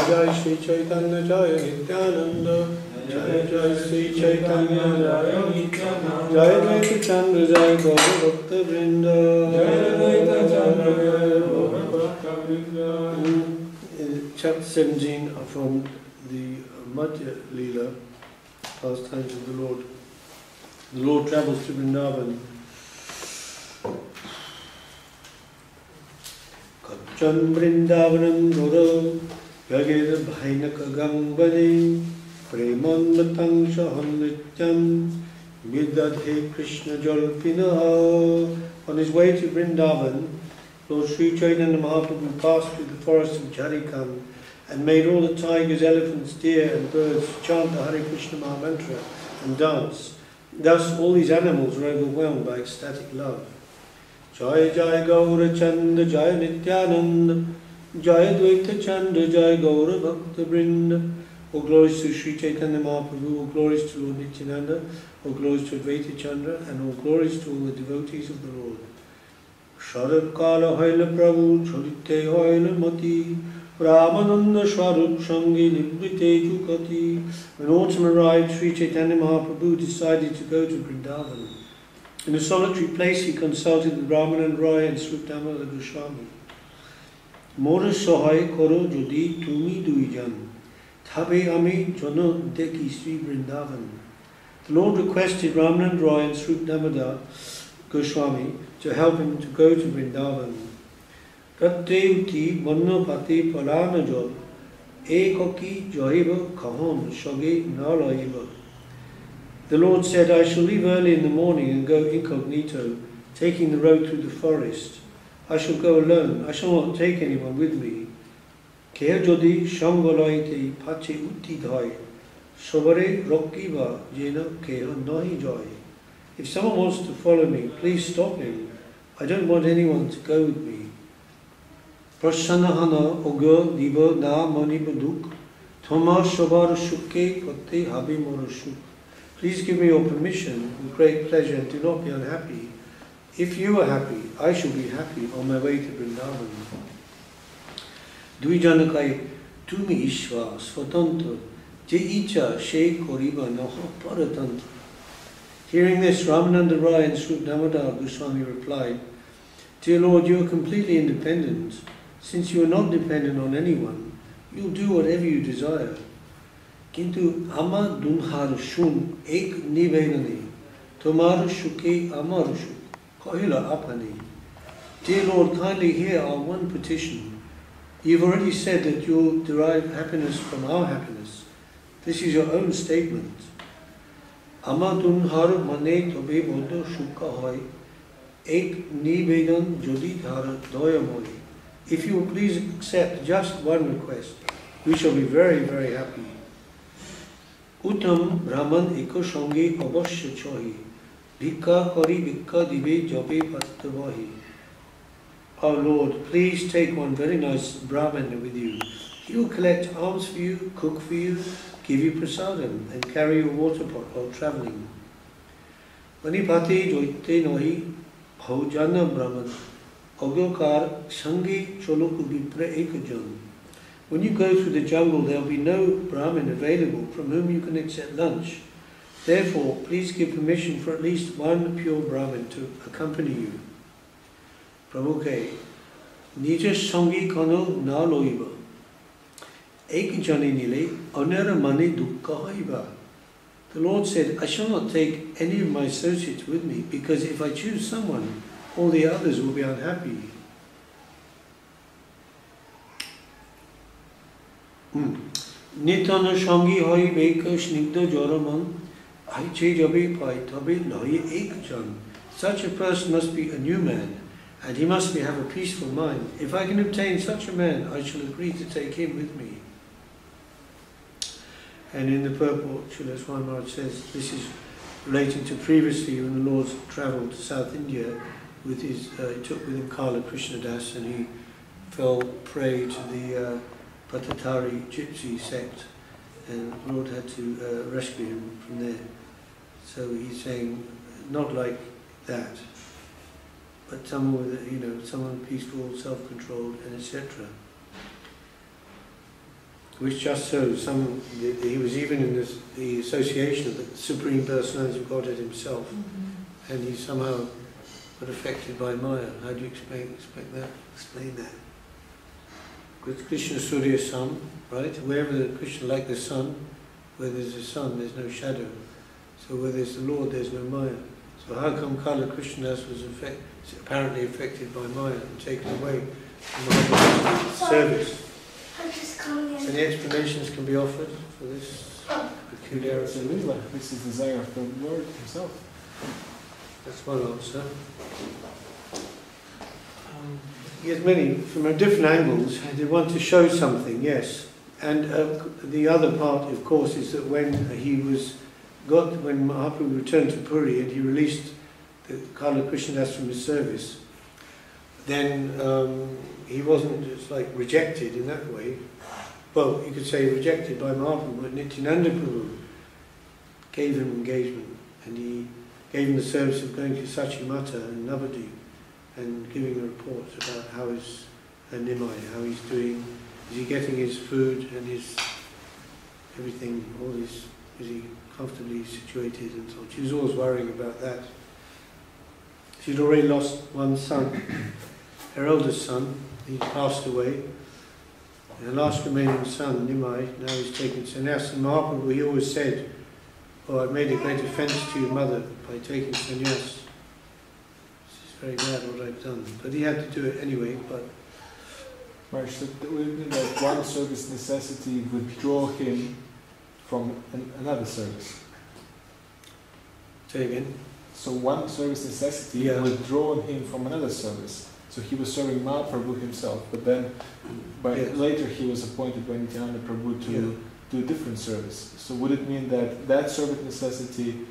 Jai Sri Chaitanya Jaya Nityananda, Jai Jai Sri Chaitanya Jaya Nityananda, Jai Advaita Chandra Jaya Gaura Bhakta Vrinda, Jai Advaita Chandra Jaya Gaura Bhakta Vrinda. Chapter 17 from the Madhya-lila, pastimes of the Lord. The Lord travels to Vrindavan. Kachan Vrindavanam Guru Yagir Bhainaka Gambani Preman Matang Shahan Nityam Vidadhe Krishna Jalpina. On his way to Vrindavan, Lord Sri Chaitanya Mahaprabhu passed through the forest of Jharikam and made all the tigers, elephants, deer and birds chant the Hare Krishna Maha Mantra and dance. Thus all these animals were overwhelmed by ecstatic love. Jai Jai Gaura Chanda Jai Nityananda, Jai Advaita Chandra Jai Gaura Bhakta Vrinda. All glories to Sri Chaitanya Mahaprabhu, all glories to Lord Nityananda, all glories to Advaita Chandra, and all glories to all the devotees of the Lord. Svarup Kala Haila Prabhu, Cholite Haila Mati, Ramananda Svarup Shangi Nibrite Jukati. When autumn arrived, Sri Chaitanya Mahaprabhu decided to go to Vrindavan. In a solitary place, he consulted with Brahman and Roy and Sripad the Goswami. Mora Sohai Koro Jodi Tumi Duijan, Tabe Ami Jono Deki Sri Vrindavan. The Lord requested Brahman and Roy and Sripad Goswami to help him to go to Vrindavan. Tatteuti Mannopati Palana Jol, Ekoki Joiva Kahon Shogi Nalaiva. The Lord said, I shall leave early in the morning and go incognito, taking the road through the forest. I shall go alone. I shall not take anyone with me. Kea jodi shangolaite pache utti dhai, sobare rokkiva jena kea nahi joy. If someone wants to follow me, please stop him. I don't want anyone to go with me. Prasanahana oga diva na mani baduk, thoma sobar shukke pate habi morashuk. Please give me your permission with great pleasure and do not be unhappy. If you are happy, I shall be happy on my way to Vrindavan. Dvijanakai tumi ishva svatantra je icha she koriba naha paratantra. Hearing this, Ramananda Rai and Sripad Goswami replied, Dear Lord, you are completely independent. Since you are not dependent on anyone, you will do whatever you desire. Kintu ama dunhar shun ek nivedani, tomar shuke amar shuk, kahila apani. Dear Lord, kindly hear our one petition. You've already said that you'll derive happiness from our happiness. This is your own statement. Amadun har mane tobe bodo shuka hoy, ek nivedan jodi dhara doyamoy. If you will please accept just one request, we shall be very, very happy. Uttam Brahman eko shangi avashya chahi, bhikka kari bhikka dibe jabe pastavahi. Our Lord, please take one very nice Brahman with you. He will collect alms for you, cook for you, give you prasadam, and carry your water pot while travelling. Manipati joite nohi bhaujana Brahman, agyokar sangi choloku vipra ekajan. When you go through the jungle, there will be no Brahmin available from whom you can accept lunch. Therefore, please give permission for at least one pure Brahmin to accompany you. Prabhuke, Nija Sangi Kano na loiba. Ek jani nile anera mani dukkha haiba. The Lord said, I shall not take any of my associates with me, because if I choose someone, all the others will be unhappy. Nitana Shangi Hoi Beka Snigda Joraman, Aiche Jabe Pai Tabe Nai Ekjan. Such a person must be a new man, and he must have a peaceful mind. If I can obtain such a man, I shall agree to take him with me. And in the purport, Srila Swami Maharaj says, this is relating to previously when the Lord travelled to South India with his, he took with him Kala Krishna Das, and he fell prey to the Patatari gypsy sect, and the Lord had to rescue him from there. So he's saying, not like that, but someone with, someone peaceful, self-controlled, and etc. which just shows he was even in the association of the Supreme Personality of Godhead himself, and he somehow got affected by Maya. How do you explain that? Explain that. With Krishna Surya sun, right? Wherever Krishna, like the sun, where there's a sun, there's no shadow. So where there's the Lord, there's no Maya. So how come Kala Krishnadas was apparently affected by Maya and taken away from Mahaprabhu's service? Any explanations can be offered for this peculiarity? Adi-lila. This is the desire of the Lord himself. That's one answer. He has many, from different angles. They want to show something, yes. And the other part, of course, is that when when Mahaprabhu returned to Puri and he released the Kala Krishnadas from his service, then he wasn't just like rejected in that way. Well, you could say rejected by Mahaprabhu, but Nityananda Prabhu gave him engagement, and he gave him the service of going to Sachimata and Navadip and giving a report about how his Nimai, how he's doing, is he getting his food and his everything, is he comfortably situated and so on. She was always worrying about that. She'd already lost one son, her eldest son. He passed away. And the last remaining son, Nimai, now he's taken sannyas. And Mahaprabhu, he always said, "Oh, I've made a great offence to your mother by taking sannyas. This is very bad what I've done." But he had to do it anyway. But Maharaj, so that one service necessity would draw him from another service. Say again. So one service necessity would draw him from another service. So he was serving Mahaprabhu himself, but then later he was appointed by Nityananda Prabhu to do a different service. So would it mean that service necessity...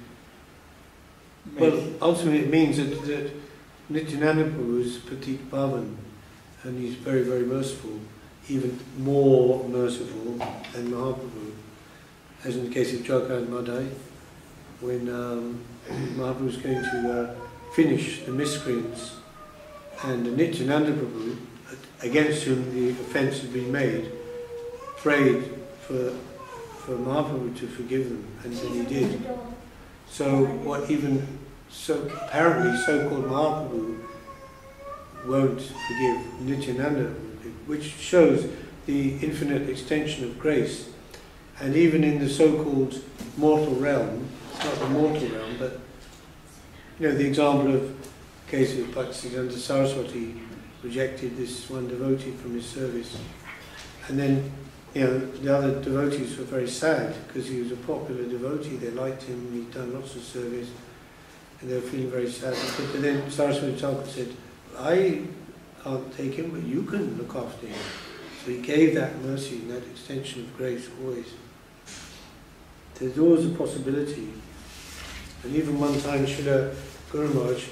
Well, ultimately it means that Nityananda Prabhu is Patik Pavan, and he's very, very merciful, even more merciful than Mahaprabhu. As in the case of Jaka and Madhai, when Mahaprabhu was going to finish the miscreants, and Nityananda Prabhu, against whom the offence had been made, prayed for Mahaprabhu to forgive them, and then he did. So apparently so-called Mahaprabhu won't forgive, Nityananda, which shows the infinite extension of grace. And even in the so-called mortal realm, it's not the mortal realm, but the example of the case of Bhakti Saraswati rejected this one devotee from his service. And then, the other devotees were very sad because he was a popular devotee, they liked him, he'd done lots of service, and they were feeling very sad. But then Saraswati Thakur said, "I can't take him, but you can look after him." So he gave that mercy and that extension of grace always. There's always a possibility. And even one time, Srila Guru Maharaj,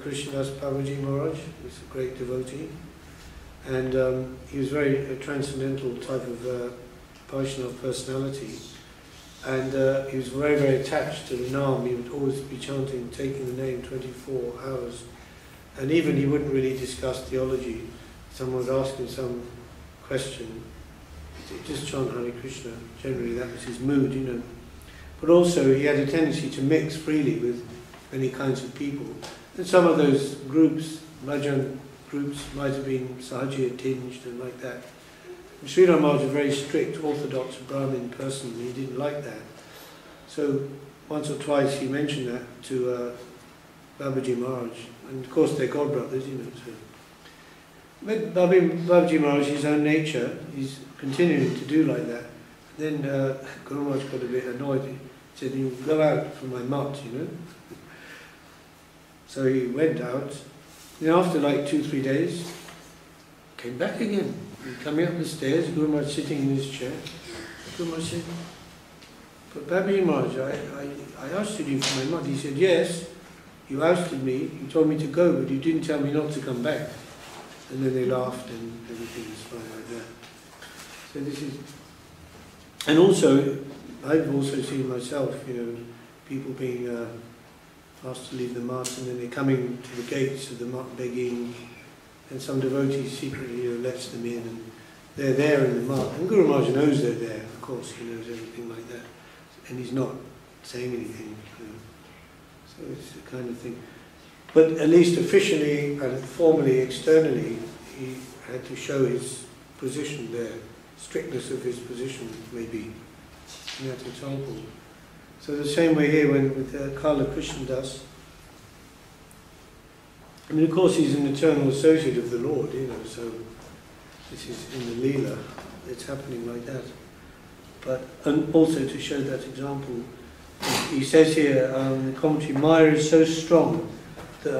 Krishnadas Babaji Maharaj, was a great devotee, and he was a transcendental type of Vaishnava personality, and he was very, very attached to the Naam. He would always be chanting, taking the name 24 hours, and even he wouldn't really discuss theology. Someone would ask him some question, he'd just chant Hare Krishna. Generally that was his mood, But also he had a tendency to mix freely with many kinds of people. And some of those groups, bhajan groups, might have been Sahajiya tinged and like that. And Sridhar Maharaj was a very strict orthodox Brahmin person, and he didn't like that. So once or twice he mentioned that to Babaji Maharaj. And of course they're godbrothers, So. But Babaji Maharaj, his own nature, he's continuing to do like that. Then Guru Maharaj got a bit annoyed. He said, "You go out from my mat, So he went out. Then after like 2-3 days, came back again. Coming up the stairs, Guru Maharaj sitting in his chair. Guru Maharaj said, "But Babaji Maharaj, I ousted you from my mat." He said, "Yes, you ousted me, you told me to go, but you didn't tell me not to come back." And then they laughed and everything was fine like that. So this is... And also, I've also seen myself, people being asked to leave the mat, and then they're coming to the gates of the mat begging, and some devotee secretly lets them in, and they're there in the mark. And Guru Maharaj knows they're there, of course, he knows everything like that. And he's not saying anything, you know. So it's the kind of thing. But at least officially and formally, externally, he had to show his position there, strictness of his position, maybe, in that example. So the same way here when with Kala Krishnadas, I mean, of course, he's an eternal associate of the Lord, you know, so this is in the Lila, it's happening like that. But, and also to show that example, he says here, in the commentary, Maya is so strong that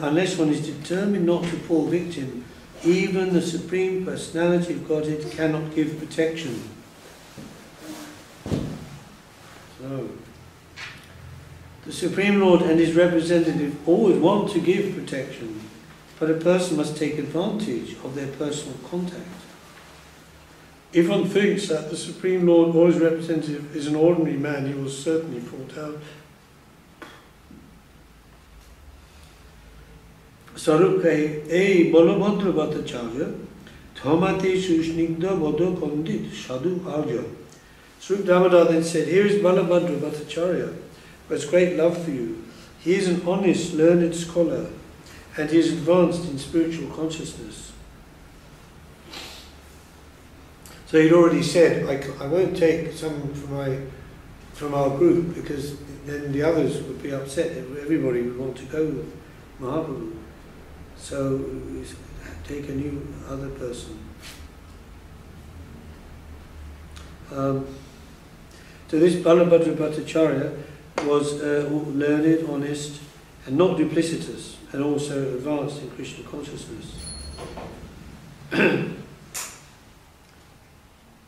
unless one is determined not to fall victim, even the Supreme Personality of Godhead cannot give protection. So, the Supreme Lord and his representative always want to give protection, but a person must take advantage of their personal contact. If one thinks that the Supreme Lord or his representative is an ordinary man, he will certainly fall down. Svarup kahe, "Ei Balabhadra Bhattacharya, Thamate Sushnigdha Vado Pandit Sadhu Arya." Sripad Damodar then said, "Here is Balabhadra Bhattacharya, who has great love for you. He is an honest, learned scholar, and he is advanced in spiritual consciousness." So he'd already said, I won't take someone from our group, because then the others would be upset. Everybody would want to go with Mahaprabhu. So take a new other person. So this Balabhadra Bhattacharya was learned, honest, and not duplicitous, and also advanced in Krishna consciousness.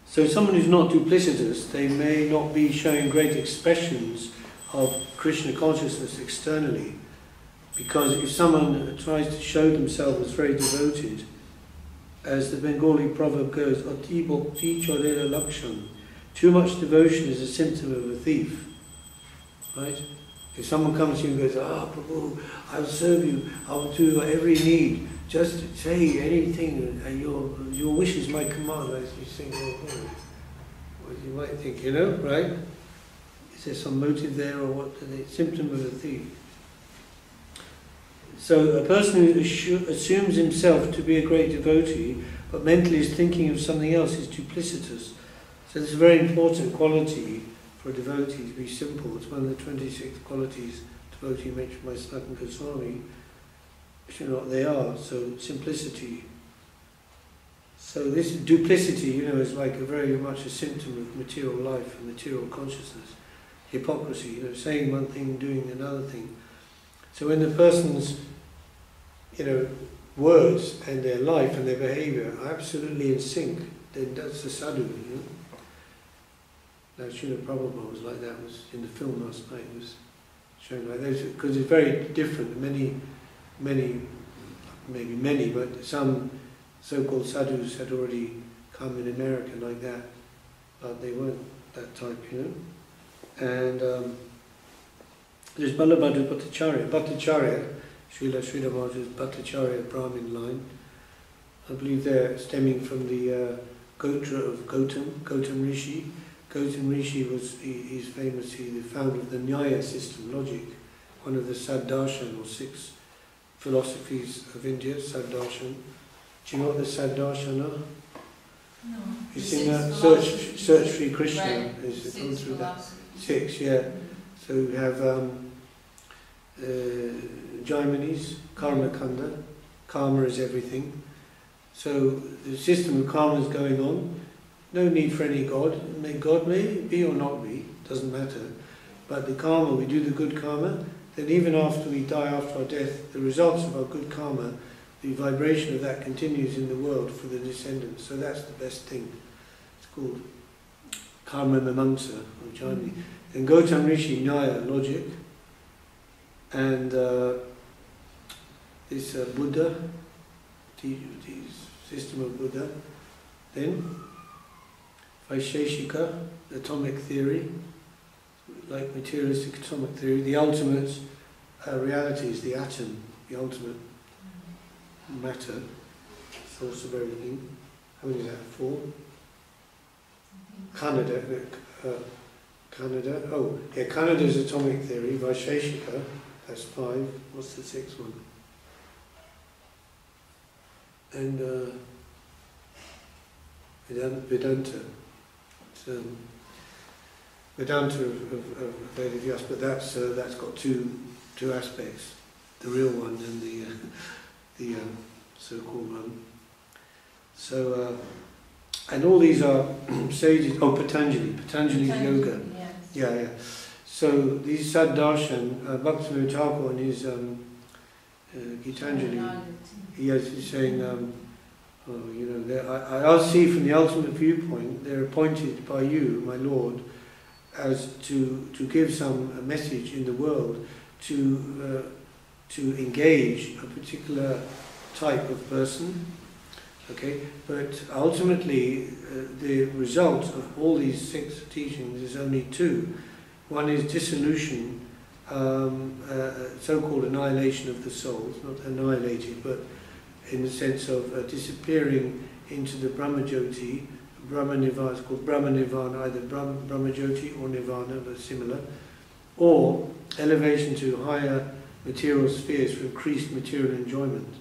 So someone who's not duplicitous, they may not be showing great expressions of Krishna consciousness externally, because if someone tries to show themselves as very devoted, as the Bengali proverb goes, "Ati bhakti chorera lakshan," too much devotion is a symptom of a thief. Right? If someone comes to you and goes, "Ah, Prabhu, I'll serve you, I'll do every need, just say anything, and your wish is my command," you think, well, you might think, you know, right? Is there some motive there, or what? The symptom of a thief. So a person who assumes himself to be a great devotee, but mentally is thinking of something else, is duplicitous. So it's a very important quality for a devotee to be simple. It's one of the 26 qualities devotee mentioned by Sanatana Goswami, which are not they are. So simplicity. So this duplicity, you know, is like very much a symptom of material life and material consciousness. Hypocrisy, you know, saying one thing, doing another thing. So when the person's, you know, words and their life and their behaviour are absolutely in sync, then that's the sadhu, you know. Now, Srila Prabhupada was like that, was in the film last night, was showing like that, because it's very different. Many, but some so-called sadhus had already come in America like that, but they weren't that type, you know. And there's Balabhadra Bhattacharya. Bhattacharya, Srila Maharaj's Bhattacharya Brahmin line. I believe they're stemming from the Gotra of Gautam Rishi. Gautam Rishi he's famous, he's the founder of the Nyaya system, logic, one of the Saddarshan, or 6 philosophies of India, Saddarshan. Do you know what the Saddarshan are? No. You've seen that? Search for Krishna. Right. Is gone through that. 6, yeah. So we have Jaiminis, Karma Kanda. Karma is everything. So the system of karma is going on. No need for any God. God may be or not be, doesn't matter. But the karma, we do the good karma, then even after we die, after our death, the results of our good karma, the vibration of that continues in the world for the descendants. So that's the best thing. It's called Karma Mimamsa, or Jaimini. And Gautam Rishi, Nyaya, logic. And this Buddha, the system of Buddha. Then Vaisheshika, atomic theory, like materialistic atomic theory. The ultimate reality is the atom, the ultimate matter, source of everything. how many is that? 4? Canada. Canada. Oh, yeah, Canada's atomic theory, Vaisheshika, that's 5. What's the 6th one? And Vedanta. It's, Vedanta of Vedic Vyasa, but that's got two aspects, the real one and the so-called one. So, and all these are sages. Oh, Patanjali's yoga. Yes. Yeah. So these Saddarshan, Bhakti Thakur in his Gitanjali, he's saying, I see from the ultimate viewpoint, they're appointed by you, my Lord, as to give some message in the world to engage a particular type of person. Okay, but ultimately the result of all these 6 teachings is only 2. One is dissolution, so-called annihilation of the soul. It's not annihilated, but in the sense of disappearing into the Brahma-jyoti. Brahma-nirvana, it's called Brahma-nirvana, either Brahma-jyoti or Nirvana, but similar. Or elevation to higher material spheres for increased material enjoyment.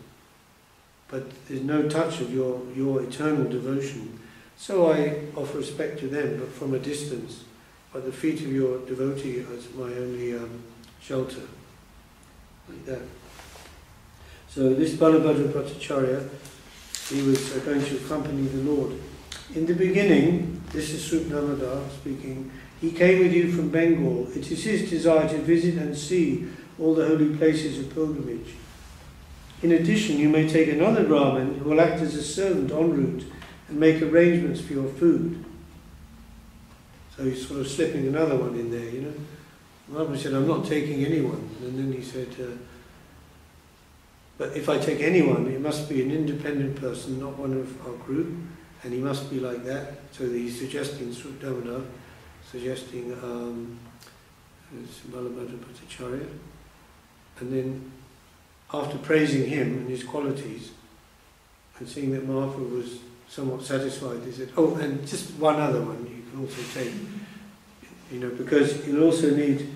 But there's no touch of your eternal devotion. So I offer respect to them, but from a distance. But the feet of your devotee is my only shelter. Like that. So this Balabhadra Bhattacharya, he was going to accompany the Lord. In the beginning, this is Srup Damodar speaking, he came with you from Bengal. It is his desire to visit and see all the holy places of pilgrimage. In addition, you may take another Brahmin who will act as a servant en route and make arrangements for your food. So he's sort of slipping another one in there, you know. Maharaj said, I'm not taking anyone. And then he said, but if I take anyone, it must be an independent person, not one of our group, and he must be like that. So he's suggesting Srup Damodar, suggesting Balabhadra Bhattacharya. And then, after praising him and his qualities, and seeing that Mahaprabhu was somewhat satisfied, he said, oh, and just one other one you can also take, you know, because you'll also need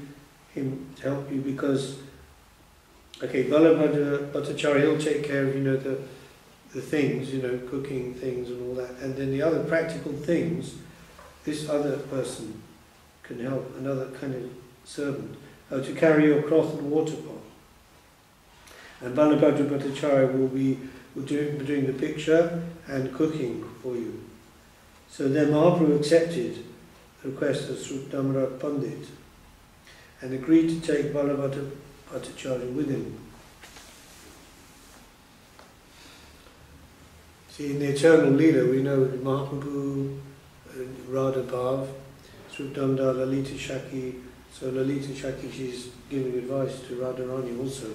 him to help you, because, okay, Balabhadra Bhattacharya, he'll take care of, you know, the things, you know, cooking things and all that, and then the other practical things, this other person can help, another kind of servant, to carry your cloth and water pot. And Balabhadra Bhattacharya will be doing the picture and cooking for you. So then Mahaprabhu accepted the request of Srup Damodar Pandit and agreed to take Balabhadra Bhattacharya with him. See, in the eternal Lila, we know that Mahaprabhu, Radha Bhav, Srup Damodar, Lalita Shaki. So Lalita Shaki, she's giving advice to Radharani also,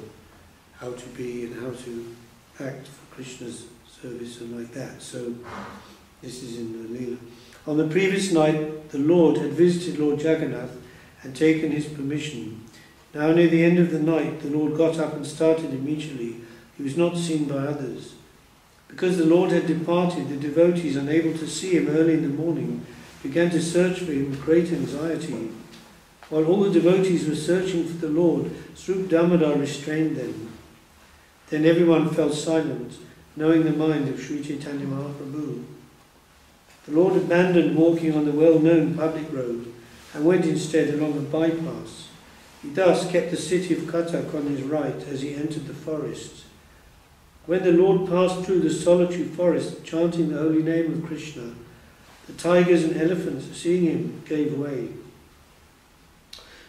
how to be and how to act for Krishna's service and like that. So this is in the Leela. On the previous night, the Lord had visited Lord Jagannath and taken his permission. Now near the end of the night, the Lord got up and started immediately. He was not seen by others. Because the Lord had departed, the devotees, unable to see him early in the morning, began to search for him with great anxiety. While all the devotees were searching for the Lord, Srup Damodar restrained them. Then everyone fell silent, knowing the mind of Sri Chaitanya Mahaprabhu. The Lord abandoned walking on the well-known public road and went instead along a bypass. He thus kept the city of Cuttack on his right as he entered the forest. When the Lord passed through the solitary forest, chanting the holy name of Krishna, the tigers and elephants, seeing him, gave way.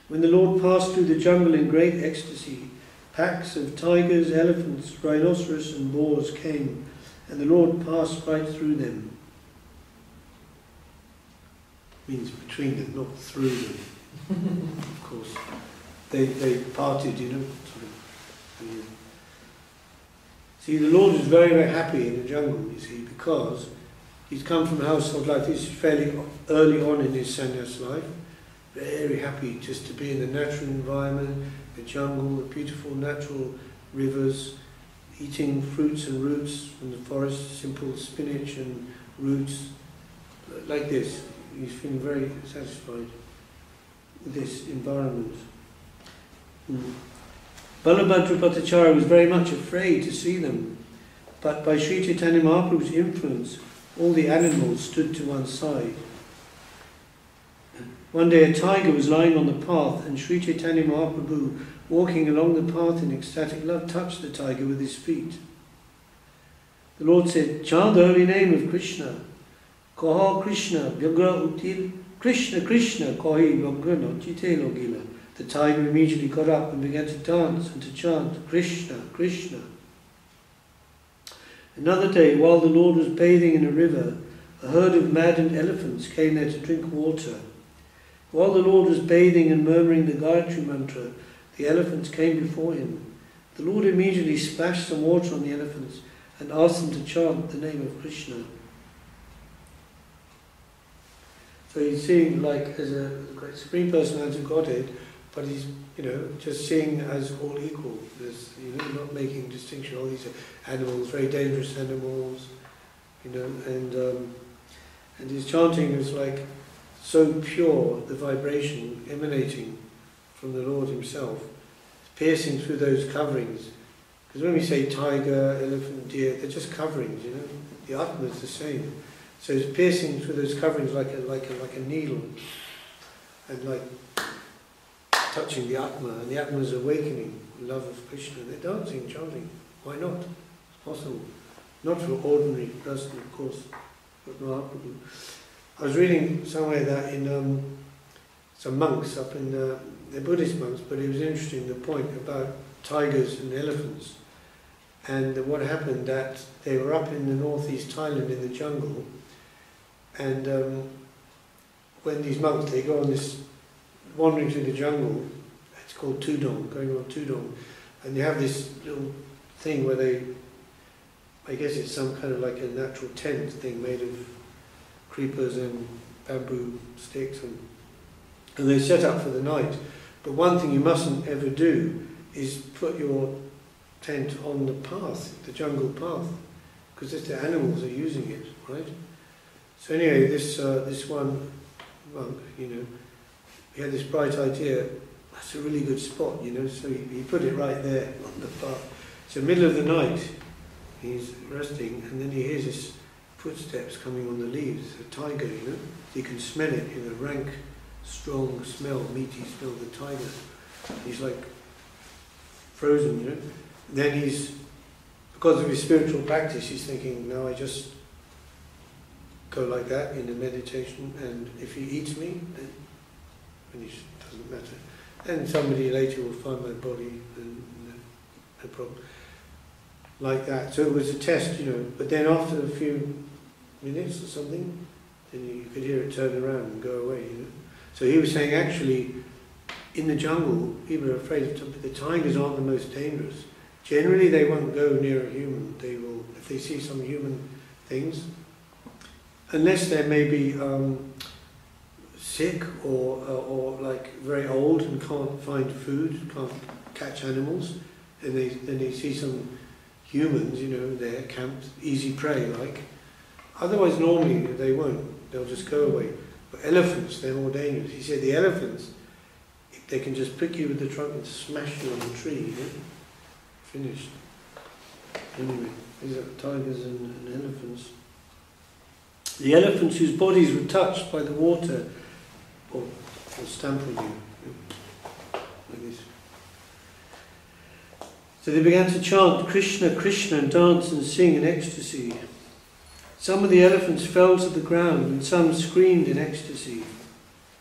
When the Lord passed through the jungle in great ecstasy, packs of tigers, elephants, rhinoceros and boars came, and the Lord passed right through them. Means between them, not through them. Of course. They parted, you know. See, the Lord is very, very happy in the jungle, you see, because he's come from a household life. He's fairly early on in his sannyas life. Very happy just to be in the natural environment, the jungle, the beautiful natural rivers, eating fruits and roots from the forest, simple spinach and roots, like this. He's feeling very satisfied with this environment. Balabhadra Bhattacharya was very much afraid to see them, but by Sri Chaitanya Mahaprabhu's influence, all the animals stood to one side. One day a tiger was lying on the path, and Sri Chaitanya Mahaprabhu, walking along the path in ecstatic love, touched the tiger with his feet. The Lord said, "Chant the holy name of Krishna. Kaha Krishna, Vyagra Util, Krishna Krishna, Kahi Vyagra no Chite Logila." The tiger immediately got up and began to dance and to chant, "Krishna, Krishna." Another day, while the Lord was bathing in a river, a herd of maddened elephants came there to drink water. While the Lord was bathing and murmuring the Gayatri mantra, the elephants came before him. The Lord immediately splashed some water on the elephants and asked them to chant the name of Krishna. So he's seeing like as a great Supreme Personality of Godhead, but he's, just seeing as all equal. There's, not making distinction. All these animals, very dangerous animals, and his chanting is like so pure, the vibration emanating from the Lord Himself, piercing through those coverings. Because when we say tiger, elephant, deer, they're just coverings. The Atma is the same. So it's piercing through those coverings like a needle, and like touching the Atma, and the Atma is awakening love of Krishna. They're dancing, chanting. Why not? It's possible. Not for an ordinary person, of course, but Mahaprabhu. I was reading somewhere that in some monks up in they're Buddhist monks, but it was interesting, the point about tigers and elephants, and what happened that they were up in the northeast Thailand in the jungle, and when these monks, they go on this wandering through the jungle, it's called Tudong, going on Tudong, and you have this little thing where they, I guess it's some kind of like a natural tent thing made of creepers and bamboo sticks, and they set up for the night. But one thing you mustn't ever do is put your tent on the path, the jungle path, because the animals are using it, right? So anyway, this one monk, he had this bright idea, that's a really good spot, so he put it right there on the path. So middle of the night, he's resting, and then he hears his footsteps coming on the leaves, a tiger, so you can smell it, rank, strong smell, meaty smell of the tiger. He's like frozen, Then he's, because of his spiritual practice, he's thinking, now I just go like that in the meditation, and if he eats me, then finish, doesn't matter. And somebody later will find my body, and no problem. Like that. So it was a test, but then after a few minutes or something, then you could hear it turn around and go away, So he was saying, actually, in the jungle, people are afraid of the tigers aren't the most dangerous. Generally, they won't go near a human. They will, if they see some human things, unless they may be sick or like very old and can't find food, can't catch animals, and then they see some humans, there camped, easy prey like. Otherwise, normally they won't. They'll just go away. But elephants, they're more dangerous. He said the elephants, they can just prick you with the trunk and smash you on the tree. Finished. Anyway, these are tigers and elephants. The elephants whose bodies were touched by the water will stamp on you, like this. So they began to chant Krishna, Krishna, and dance and sing in ecstasy. Some of the elephants fell to the ground, and some screamed in ecstasy.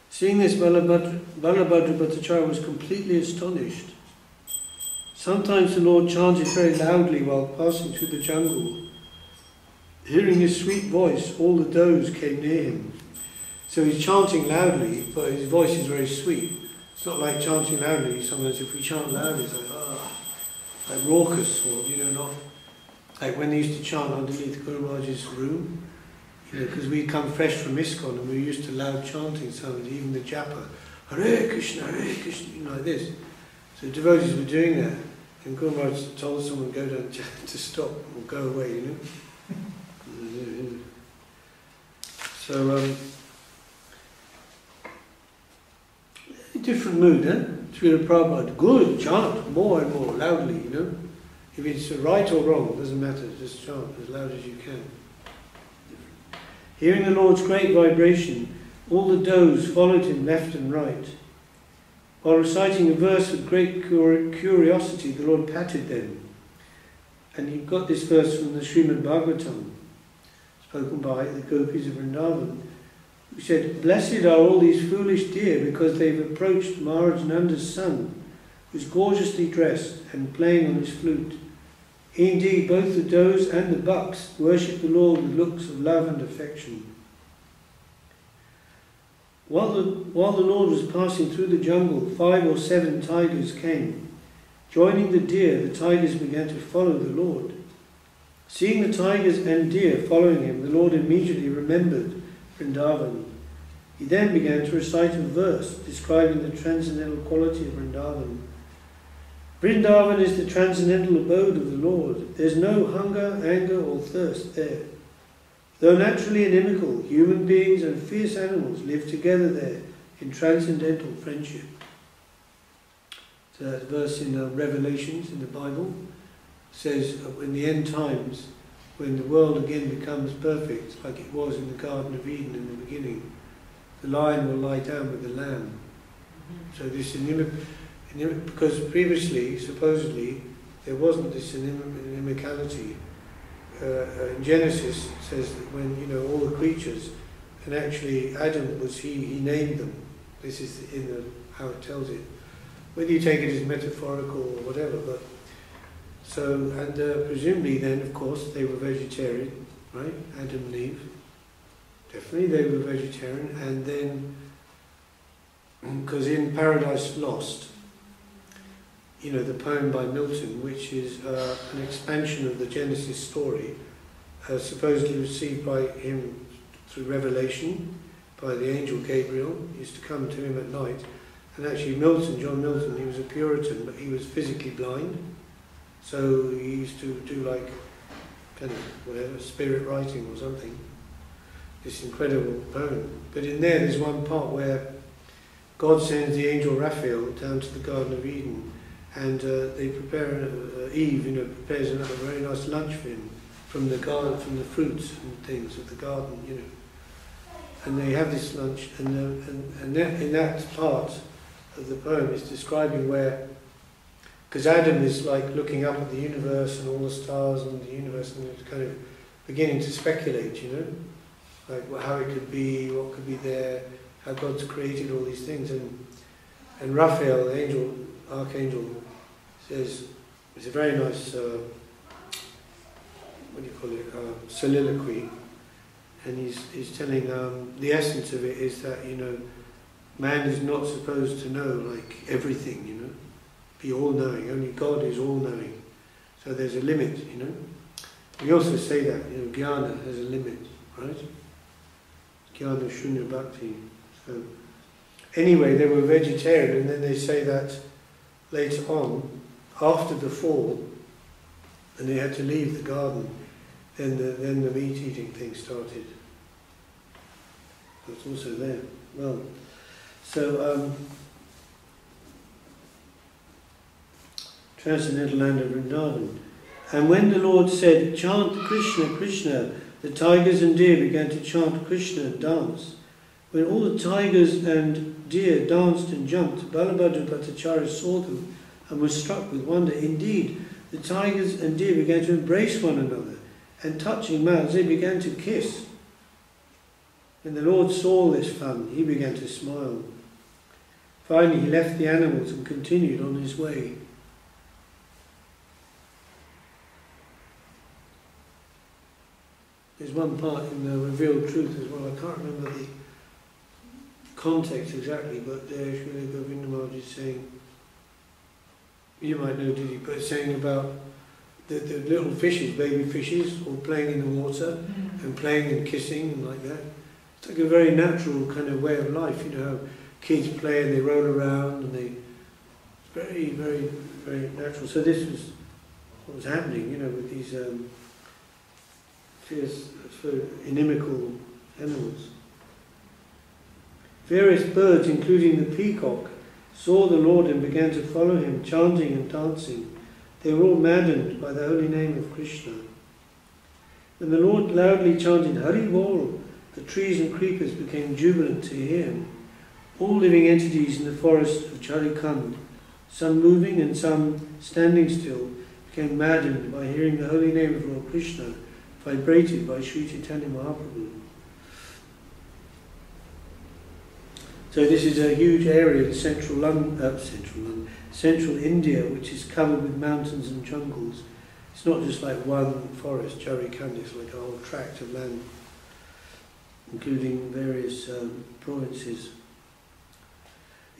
Seeing this, Balabhadra Bhattacharya was completely astonished. Sometimes the Lord chanted very loudly while passing through the jungle. Hearing his sweet voice, all the does came near him. So he's chanting loudly, but his voice is very sweet. It's not like chanting loudly. Sometimes if we chant loudly, it's like raucous, or not like when they used to chant underneath Guru Maharaj's room. Because we come fresh from ISKCON and we're used to loud chanting. Sometimes even the japa, Hare Krishna, like this. So devotees were doing that, and Guru Maharaj told someone go down to stop or go away. So, different mood, huh? Srila Prabhupada, good, chant more and more loudly, you know. If it's right or wrong, it doesn't matter, just chant as loud as you can. Hearing the Lord's great vibration, all the does followed him left and right. While reciting a verse with great curiosity, the Lord patted them. And you've got this verse from the Srimad Bhagavatam, spoken by the gopis of Vrindavan, who said, "Blessed are all these foolish deer because they've approached Maharaj Nanda's son, who's gorgeously dressed and playing on his flute. Indeed, both the does and the bucks worship the Lord with looks of love and affection." While the Lord was passing through the jungle, 5 or 7 tigers came. Joining the deer, the tigers began to follow the Lord. Seeing the tigers and deer following him, the Lord immediately remembered Vrindavan. He then began to recite a verse describing the transcendental quality of Vrindavan. Vrindavan is the transcendental abode of the Lord. There's no hunger, anger or thirst there. Though naturally inimical, human beings and fierce animals live together there in transcendental friendship. So that verse in Revelations in the Bible says in the end times, when the world again becomes perfect, like it was in the Garden of Eden in the beginning, the lion will lie down with the lamb. So this because previously, supposedly, there wasn't this inimicality. In Genesis it says that when, you know, all the creatures, and actually Adam was he named them. This is how it tells it. Whether you take it as metaphorical or whatever, but so, and presumably then, of course, they were vegetarian, right? Adam and Eve. Definitely they were vegetarian, and then, because in Paradise Lost, you know, the poem by Milton, which is an expansion of the Genesis story, supposedly received by him through revelation, by the angel Gabriel, used to come to him at night. And actually John Milton, he was a Puritan, but he was physically blind. So he used to do like, kind of, whatever, spirit writing or something. This incredible poem. But in there's one part where God sends the angel Raphael down to the Garden of Eden, and they prepare, Eve, you know, prepares a very nice lunch for him from the garden, from the fruits and things of the garden, you know. And they have this lunch, and in that part of the poem is describing where, because Adam is like looking up at the universe and all the stars and the universe, and it's kind of beginning to speculate, you know, like how it could be, what could be there, how God's created all these things, and Raphael, the angel, archangel, says, it's a very nice, what do you call it, soliloquy, and he's telling, the essence of it is that, you know, man is not supposed to know like everything, you know, be all-knowing. Only God is all-knowing. So there's a limit, you know. We also say that, you know, jnana has a limit, right? Jnana shunya bhakti. So anyway, they were vegetarian, and then they say that later on, after the fall, and they had to leave the garden, then the meat-eating thing started. That's also there. Well, so transcendental land of Vrindavan. And when the Lord said, "Chant Krishna, Krishna," the tigers and deer began to chant Krishna and dance. When all the tigers and deer danced and jumped, Balabhadra Bhattacharya saw them and was struck with wonder. Indeed, the tigers and deer began to embrace one another, and touching mouths, they began to kiss. When the Lord saw this fun, he began to smile. Finally, he left the animals and continued on his way. There's one part in the Revealed Truth as well. I can't remember the context exactly, but there Srila Govinda Maharaj is saying, you might know, did he? But it's saying about the little fishes, baby fishes, all playing in the water and playing and kissing and like that. It's like a very natural kind of way of life, you know, how kids play and they roll around and it's very, very, very natural. So this was what was happening, you know, with these fierce, inimical animals. Various birds, including the peacock, saw the Lord and began to follow him, chanting and dancing. They were all maddened by the holy name of Krishna. When the Lord loudly chanted Hari Bol, the trees and creepers became jubilant to hear him. All living entities in the forest of Charikand, some moving and some standing still, became maddened by hearing the holy name of Lord Krishna vibrated by Sri Chaitanya Mahaprabhu. So this is a huge area in central India, which is covered with mountains and jungles. It's not just like one forest, Charikand, it's like a whole tract of land, including various provinces.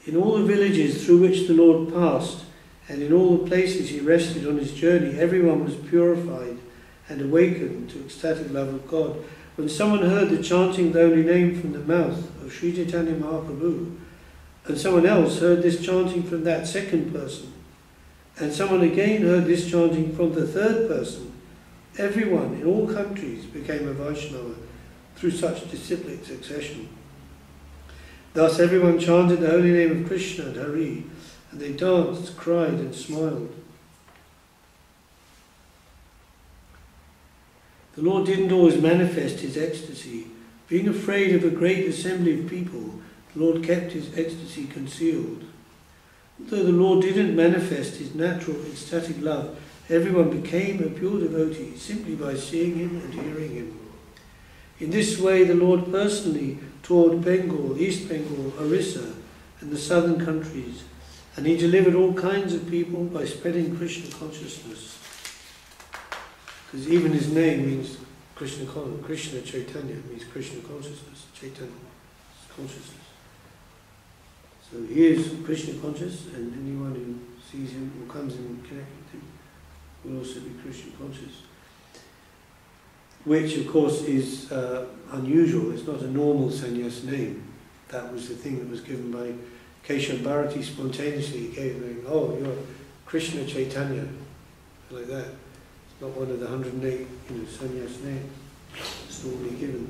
In all the villages through which the Lord passed, and in all the places he rested on his journey, everyone was purified and awakened to ecstatic love of God. When someone heard the chanting of the holy name from the mouth of Sri Chaitanya Mahaprabhu, and someone else heard this chanting from that second person, and someone again heard this chanting from the third person, everyone in all countries became a Vaishnava through such disciplic succession. Thus everyone chanted the holy name of Krishna and Hari, and they danced, cried and smiled. The Lord didn't always manifest his ecstasy. Being afraid of a great assembly of people, the Lord kept his ecstasy concealed. Although the Lord didn't manifest his natural ecstatic love, everyone became a pure devotee simply by seeing him and hearing him. In this way, the Lord personally toured Bengal, East Bengal, Orissa, and the southern countries, and he delivered all kinds of people by spreading Krishna consciousness. Because even his name means Krishna Chaitanya means Krishna consciousness, Chaitanya consciousness. So he is Krishna conscious, and anyone who sees him or comes in contact with him will also be Krishna conscious. Which, of course, is unusual. It's not a normal sannyas name. That was the thing that was given by Keshav Bharati spontaneously. He gave him, oh, you're Krishna Chaitanya, like that. It's not one of the 108, sannyas names. It's normally given.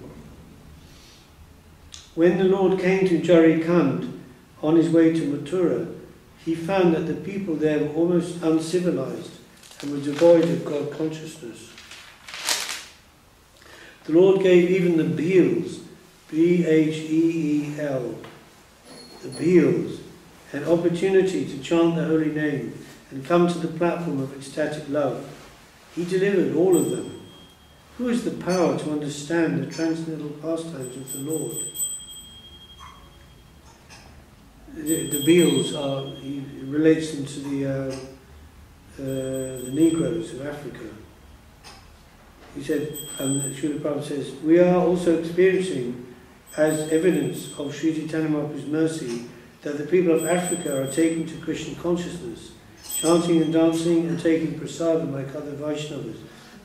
When the Lord came to Charikand on his way to Mathura, he found that the people there were almost uncivilized and were devoid of God consciousness. The Lord gave even the Bheel, B-H-E-E-L, the Bheel, an opportunity to chant the holy name and come to the platform of ecstatic love. He delivered all of them. Who has the power to understand the transcendental pastimes of the Lord? The Bheels are, he relates them to the Negroes of Africa. He said, Srila Prabhupada says, we are also experiencing, as evidence of Sri Chaitanya Mahaprabhu's mercy, that the people of Africa are taking to Krishna consciousness, chanting and dancing and taking prasadam like other Vaishnavas.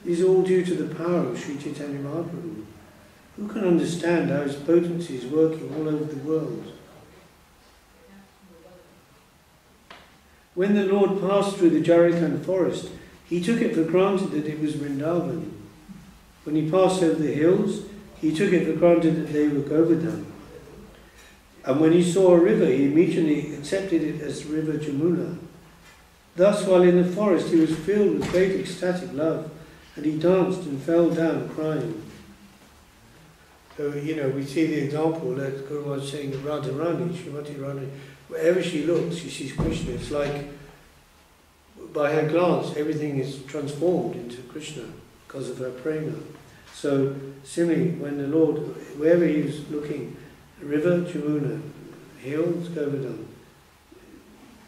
These are all due to the power of Sri Chaitanya Mahaprabhu. Who can understand how his potency is working all over the world? When the Lord passed through the Charikand forest, he took it for granted that it was Vrindavan. When he passed over the hills, he took it for granted that they were Govardhan. And when he saw a river, he immediately accepted it as the river Jamuna. Thus, while in the forest, he was filled with great ecstatic love, and he danced and fell down crying. So, we see the example that Guru was saying that Radharani, Srimati Radharani, wherever she looks, she sees Krishna. It's like, by her glance, everything is transformed into Krishna because of her prema. So, similarly, when the Lord, wherever he was looking, river, Jamuna, hills, Govardhan,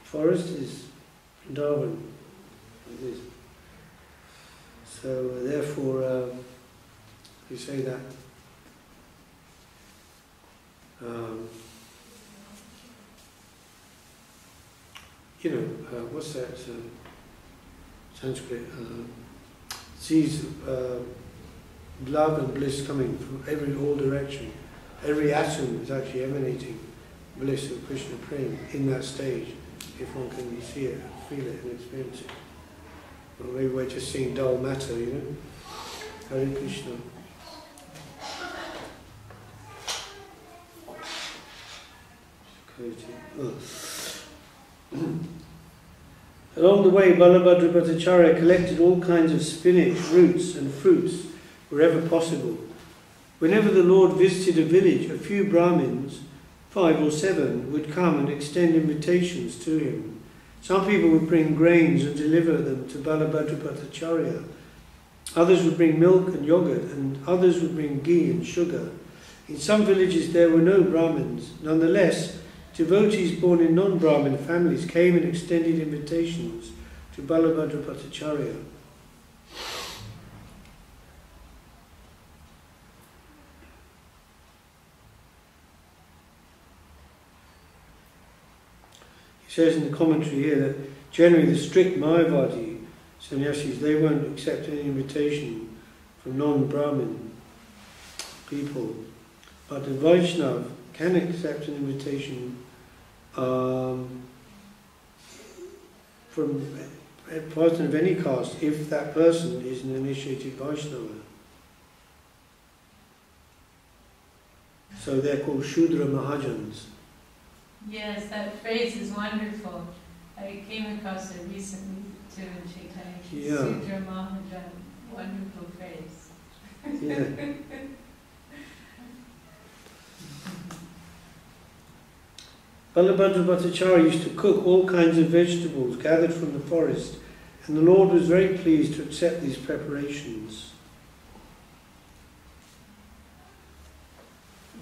forest is Vrindavan. So, therefore, we say that. What's that? Sanskrit sees love and bliss coming from all direction. Every atom is actually emanating bliss of Krishna Prema in that stage, if one can see it, feel it and experience it. Or maybe we're just seeing dull matter, Hare Krishna. Along the way, Balabhadra Bhattacharya collected all kinds of spinach, roots and fruits wherever possible. Whenever the Lord visited a village, a few Brahmins, 5 or 7, would come and extend invitations to him. Some people would bring grains and deliver them to Balabhadra Bhattacharya. Others would bring milk and yogurt, and others would bring ghee and sugar. In some villages there were no Brahmins. Nonetheless, devotees born in non-Brahmin families came and extended invitations to Balabhadra Bhattacharya. He says in the commentary here that generally the strict Mayavadi sannyasis, they won't accept any invitation from non-Brahmin people. But the Vaishnav can accept an invitation from a person of any caste if that person is an initiated Vaishnava. So they're called Shudra Mahajans. Yes, that phrase is wonderful. I came across it recently too in Chaitanya. Shudra Mahajan. Wonderful phrase. Yeah. Balabhadra Bhattacharya used to cook all kinds of vegetables gathered from the forest, and the Lord was very pleased to accept these preparations.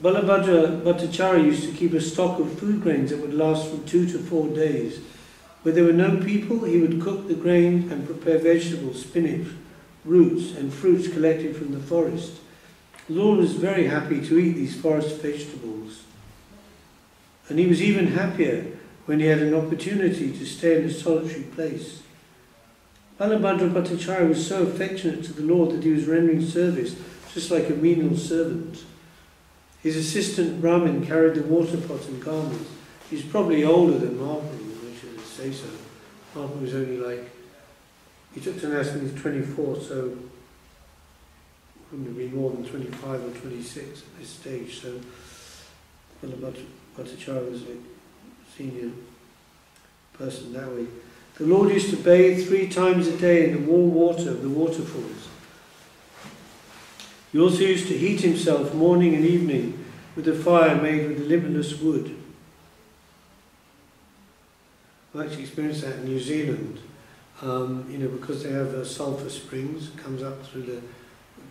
Balabhadra Bhattacharya used to keep a stock of food grains that would last from 2 to 4 days. Where there were no people, he would cook the grain and prepare vegetables, spinach, roots and fruits collected from the forest. The Lord was very happy to eat these forest vegetables. And he was even happier when he had an opportunity to stay in a solitary place. Balabhadra Bhattacharya was so affectionate to the Lord that he was rendering service just like a menial servant. His assistant Brahmin carried the water pot and garments. He was probably older than Mahaprabhu, I should say so. Mahaprabhu was only like, he took sannyas when he was 24, so wouldn't have been more than 25 or 26 at this stage. So Balabhadra Bhattacharya was a senior person that way. The Lord used to bathe 3 times a day in the warm water of the waterfalls. He also used to heat himself morning and evening with a fire made with limitless wood. I actually experienced that in New Zealand, because they have sulphur springs, comes up through the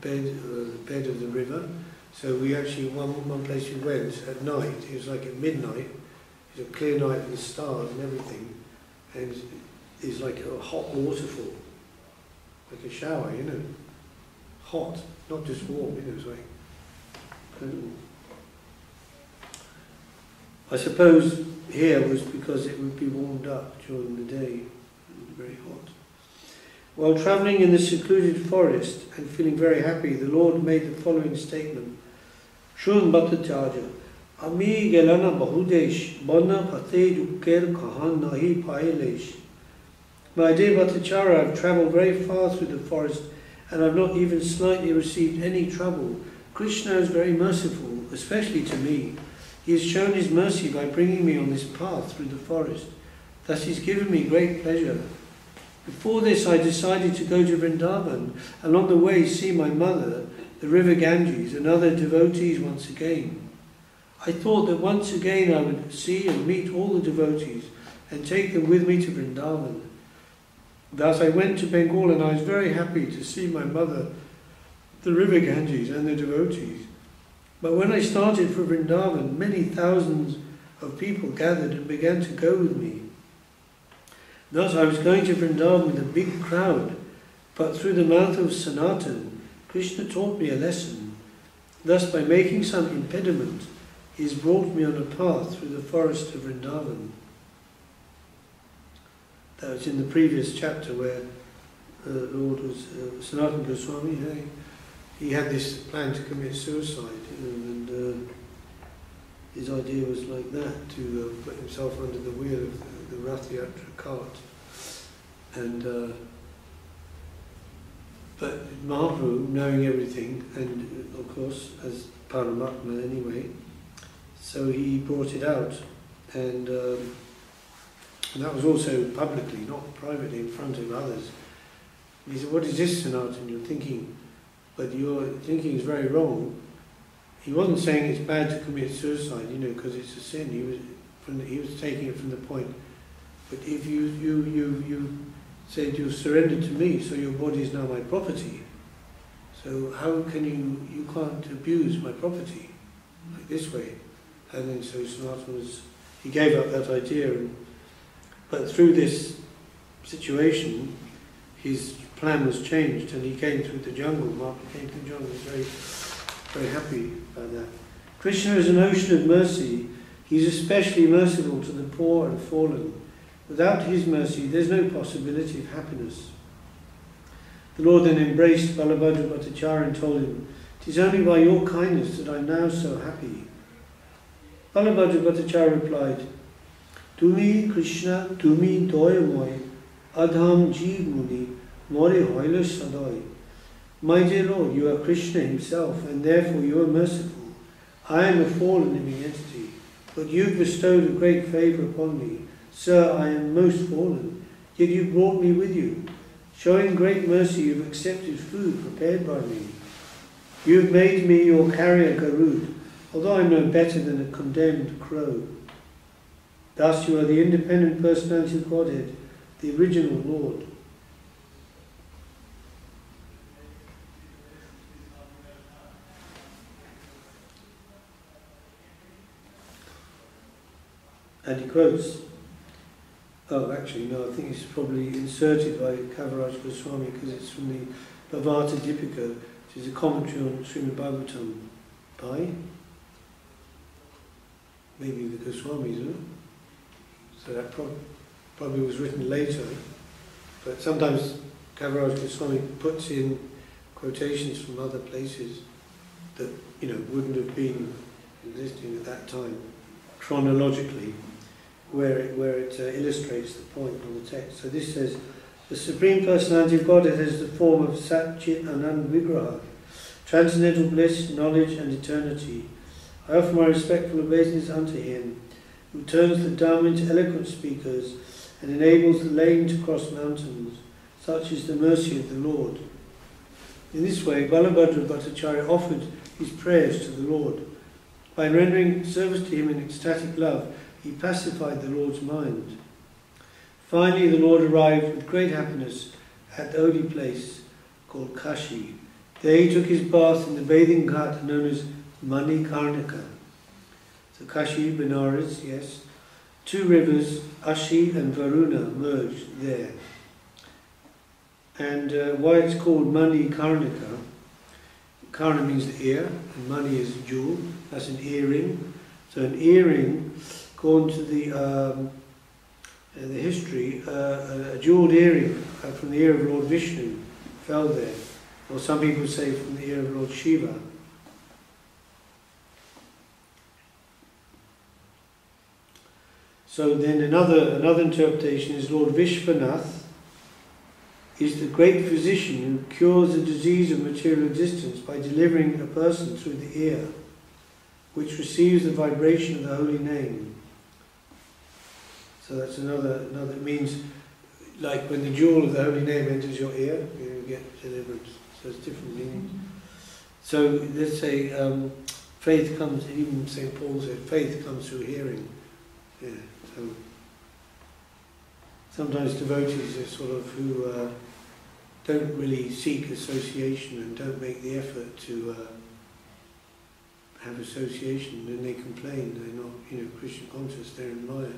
bed of the river. So we actually, one place we went at night, it was like at midnight, it was a clear night with the stars and everything, and it's like a hot waterfall, like a shower, hot, not just warm, it was like incredible. I suppose here was because it would be warmed up during the day, very hot. While travelling in the secluded forest and feeling very happy, the Lord made the following statement. Shun Bhattacharya, Ami Gelana Bahudesh, Bana Pate Dukker Kahan Nahi Pailesh. My dear Bhattacharya, I've travelled very far through the forest and I've not even slightly received any trouble. Krishna is very merciful, especially to me. He has shown his mercy by bringing me on this path through the forest. Thus he's given me great pleasure. Before this I decided to go to Vrindavan and on the way see my mother, the river Ganges, and other devotees once again. I thought that once again I would see and meet all the devotees and take them with me to Vrindavan. Thus I went to Bengal and I was very happy to see my mother, the river Ganges and the devotees. But when I started for Vrindavan, many thousands of people gathered and began to go with me. Thus I was going to Vrindavan with a big crowd, but through the mouth of Sanatan, Krishna taught me a lesson. Thus by making some impediment, he has brought me on a path through the forest of Vrindavan. That was in the previous chapter where the Lord was, Sanatana Goswami, he had this plan to commit suicide, and his idea was like that, to put himself under the wheel of the Rath Yatra cart. And but Mahaprabhu, knowing everything, and of course as Paramatma anyway, so he brought it out, and that was also publicly, not privately, in front of others. And he said, "What is this, Sanatan? You're thinking, but your thinking is very wrong." He wasn't saying it's bad to commit suicide, because it's a sin. He was taking it from the point. But if you said you surrendered to me, so your body is now my property. So how can you can't abuse my property like this way? And then so Sanatana he gave up that idea. But through this situation, his plan was changed, and he came through the jungle. Mark came through the jungle. He was very, very happy about that. Krishna is an ocean of mercy. He's especially merciful to the poor and fallen. Without his mercy, there's no possibility of happiness. The Lord then embraced Balabhadra Bhattacharya and told him, "It is only by your kindness that I am now so happy." Balabhadra Bhattacharya replied, "Tumi Krishna, tumi doyamoy, adham jeev muni, more hoila sadoi." My dear Lord, you are Krishna himself, and therefore you are merciful. I am a fallen living entity, but you bestowed a great favour upon me. Sir, I am most fallen, yet you brought me with you. Showing great mercy, you have accepted food prepared by me. You have made me your carrier Garud, although I am no better than a condemned crow. Thus you are the independent personality of Godhead, the original Lord. And he quotes, actually no, I think it's probably inserted by Kaviraj Goswami because it's from the Bhavata Dipika, which is a commentary on Srimad Bhagavatam by maybe the Goswamis, isn't it? So that probably was written later, but sometimes Kaviraj Goswami puts in quotations from other places that wouldn't have been existing at that time chronologically, where it illustrates the point on the text. So this says, the Supreme Personality of Godhead has the form of Sat Chit Anand Vigraha, transcendental bliss, knowledge and eternity. I offer my respectful obeisance unto him, who turns the dumb into eloquent speakers and enables the lame to cross mountains. Such is the mercy of the Lord. In this way, Balabhadra Bhattacharya offered his prayers to the Lord. By rendering service to him in ecstatic love, he pacified the Lord's mind. Finally, the Lord arrived with great happiness at the holy place called Kashi. There he took his bath in the bathing ghat known as Manikarnika. So Kashi, Benares, yes. Two rivers, Ashi and Varuna, merged there. And why it's called Manikarnika, Karna means the ear, and Mani is jewel, that's an earring. So an earring, according to the history, a jewelled earring from the ear of Lord Vishnu fell there. Or some people say from the ear of Lord Shiva. So then another interpretation is Lord Vishwanath is the great physician who cures the disease of material existence by delivering a person through the ear, which receives the vibration of the holy name. So that's another means, like when the jewel of the holy name enters your ear, you get deliverance. So it's different meanings. So let's say faith comes, even St. Paul said, faith comes through hearing. Yeah. So sometimes devotees are sort of who don't really seek association and don't make the effort to have association, then they complain they're not, Krishna conscious, they're in Maya.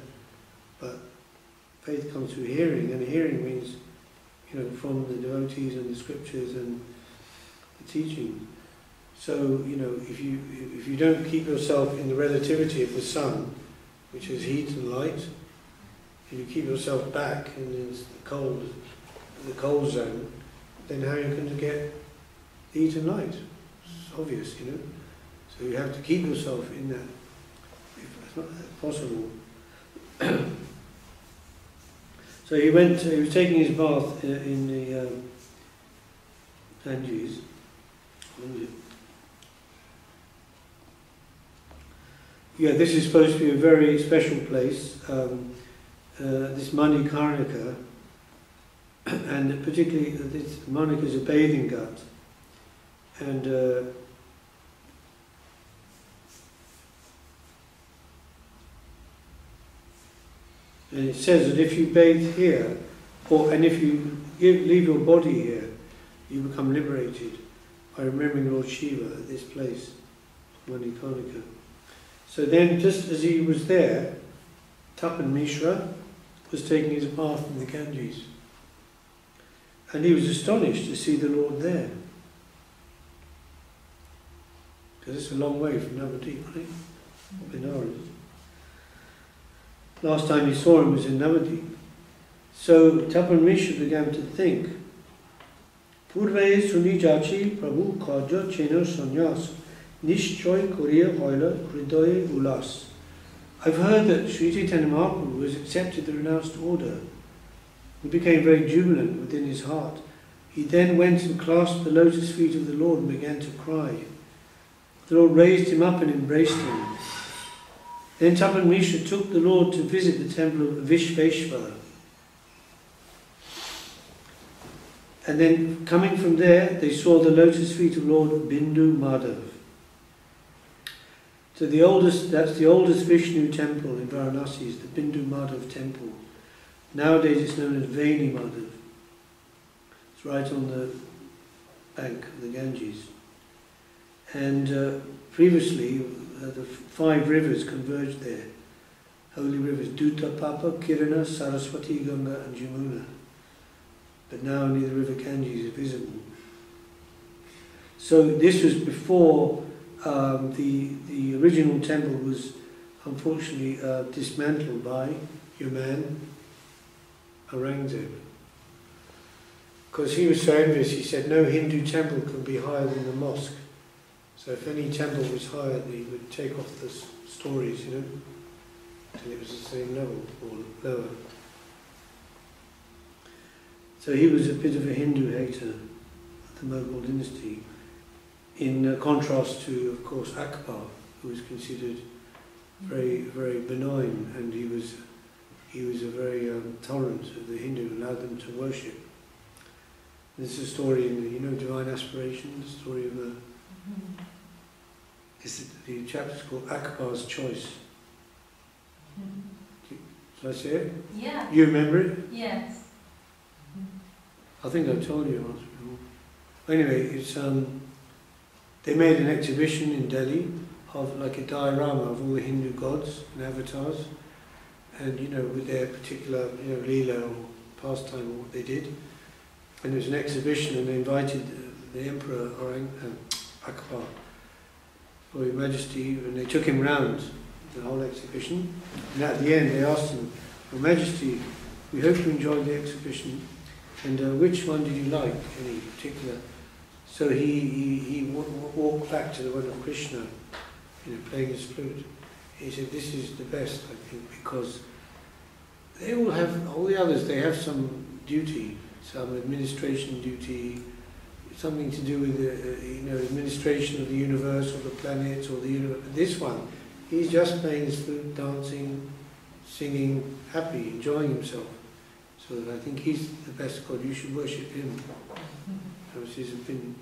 But faith comes through hearing, and hearing means, from the devotees and the scriptures and the teaching. So, if you don't keep yourself in the relativity of the sun, which is heat and light, if you keep yourself back in the cold zone, then how are you going to get heat and light? It's obvious, So you have to keep yourself in that. It's not possible. So he was taking his bath in the Ganges. Yeah, this is supposed to be a very special place, this Manikarnika, and particularly this Manika is a bathing gut, and it says that if you bathe here, and if you leave your body here, you become liberated by remembering Lord Shiva at this place, Manikarnika. So then, just as he was there, Tapan Mishra was taking his bath in the Ganges. And he was astonished to see the Lord there. Because it's a long way from Navadip, right? Benares. Last time he saw him was in Navadip. So Tapan Mishra began to think, Purve Suni Jachi Prabhu Kaja Chena Sanyas Nishchoy Korea Hoila Hridoy Ulas. I've heard that Sri Chaitanya Mahaprabhu has accepted the renounced order. He became very jubilant within his heart. He then went and clasped the lotus feet of the Lord and began to cry. The Lord raised him up and embraced him. Then Tapan Mishra took the Lord to visit the temple of Vishveshvara. And then coming from there, they saw the lotus feet of Lord Bindu Madhav. So that's the oldest Vishnu temple in Varanasi, is the Bindu Madhav temple. Nowadays it's known as Vaini Madhav. It's right on the bank of the Ganges. And previously the 5 rivers converged there. Holy rivers, Duta, Papa, Kirana, Saraswati, Ganga and Jamuna. But now only the river Ganges is visible. So this was before the original temple was unfortunately dismantled by your man Aurangzeb. Because he was so envious, he said no Hindu temple can be higher than the mosque. So if any temple was higher, he would take off the stories, you know, until it was the same level or lower. So he was a bit of a Hindu hater of the Mughal dynasty, in contrast to, of course, Akbar, who was considered very, very benign, and he was a very tolerant of the Hindu, allowed them to worship. This is a story in the, you know, Divine Aspiration, the story of the chapter's called Akbar's Choice. Shall I say it? Yeah. You remember it? Yes. I think I told you once before. Anyway, it's they made an exhibition in Delhi of like a diorama of all the Hindu gods and avatars, and you know, with their particular, you know, lila or pastime or what they did. And there was an exhibition, and they invited the Emperor Akbar, for Your Majesty, and they took him round the whole exhibition. And at the end, they asked him, Your Majesty, we hope you enjoyed the exhibition. And which one did you like, any particular? So he walked back to the one of Krishna, you know, playing his flute. He said, this is the best, I think, because they all have, all the others, they have some duty, some administration duty, something to do with the, you know, administration of the universe or the planets or the universe. This one, he's just playing his flute, dancing, singing, happy, enjoying himself. So I think he's the best God. You should worship him. That was his opinion.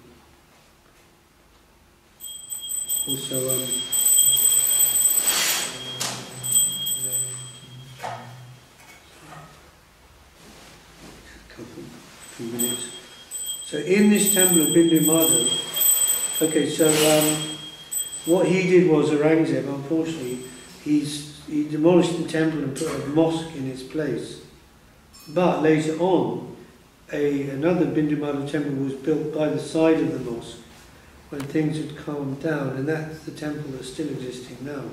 Also, few minutes. So in this temple of Bindu Madhav, okay, so what he did was Aurangzeb, unfortunately, he demolished the temple and put a mosque in its place. But later on, another Bindu Madhav temple was built by the side of the mosque when things had calmed down, and that's the temple that's still existing now.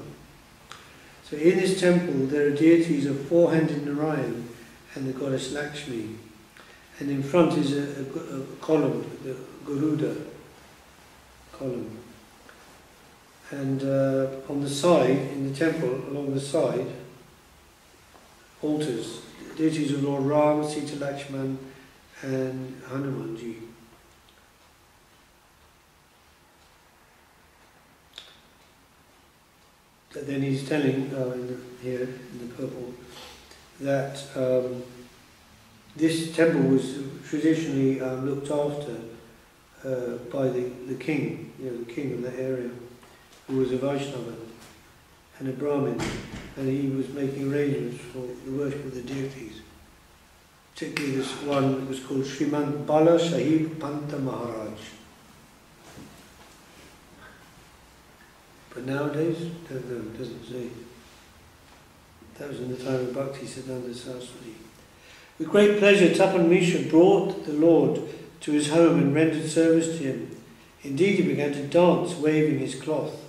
So in this temple there are deities of four-handed Narayan and the goddess Lakshmi. And in front is a column, the Garuda column. And on the side, in the temple, along the side, altars, deities of Lord Ram, Sita Lakshman, and Hanumanji. But then he's telling here in the purport that this temple was traditionally looked after by the king, the king of that area, who was a Vaishnava and a Brahmin, and he was making arrangements for the worship of the deities. Particularly this one that was called Srimad Bala Sahib Panta Maharaj. But nowadays, don't know, it doesn't say. That was in the time of Bhakti Siddhanta Saraswati. With great pleasure, Tapan Misha brought the Lord to his home and rendered service to him. Indeed, he began to dance, waving his cloth.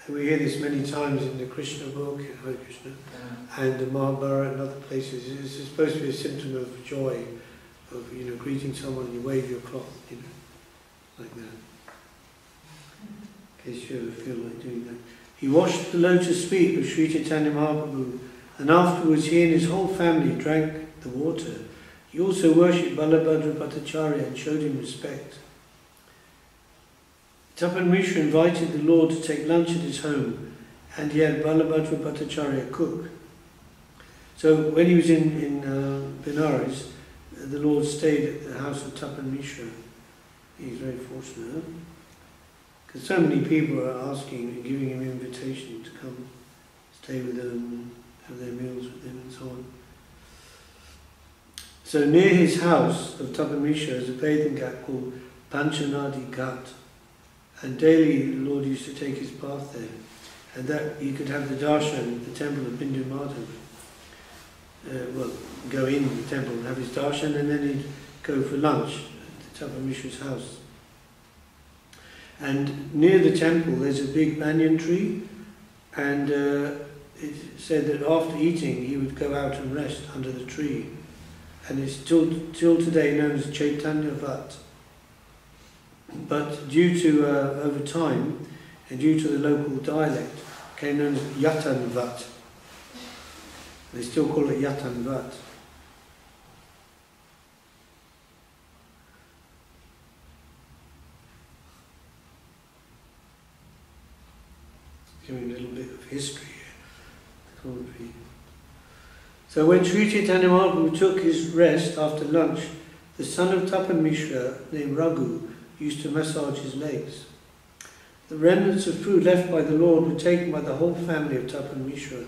And we hear this many times in the Krishna book, Hare Krishna, and the Mahabharata and other places. It's supposed to be a symptom of joy, of greeting someone and you wave your cloth, like that. In case you ever feel like doing that. He washed the lotus feet of Sri Chaitanya Mahaprabhu, and afterwards he and his whole family drank the water. He also worshipped Balabhadra Bhattacharya and showed him respect. Tapan Mishra invited the Lord to take lunch at his home, and he had Balabhadra Bhattacharya cook. So when he was in Benares, the Lord stayed at the house of Tapan Mishra. He's very fortunate, huh? Because so many people are asking and giving him invitation to come stay with them and have their meals with him and so on. So near his house of Tapan Mishra is a bathing ghat called Panchanadi Ghat. And daily the Lord used to take his bath there. And that you could have the darshan at the temple of Bindu Madhav. Go in the temple and have his darshan, and then he'd go for lunch at the Tapan Mishra's house. And near the temple there's a big banyan tree, and it said that after eating he would go out and rest under the tree. And it's till today known as Chaitanya-vat. But due to, over time, and due to the local dialect, became known as Yatan-vat. They still call it Yatan-vat. Giving a little bit of history here. So when Sri Chaitanya Mahaprabhu took his rest after lunch, the son of Tapan Mishra, named Raghu, used to massage his legs. The remnants of food left by the Lord were taken by the whole family of Tapan Mishra.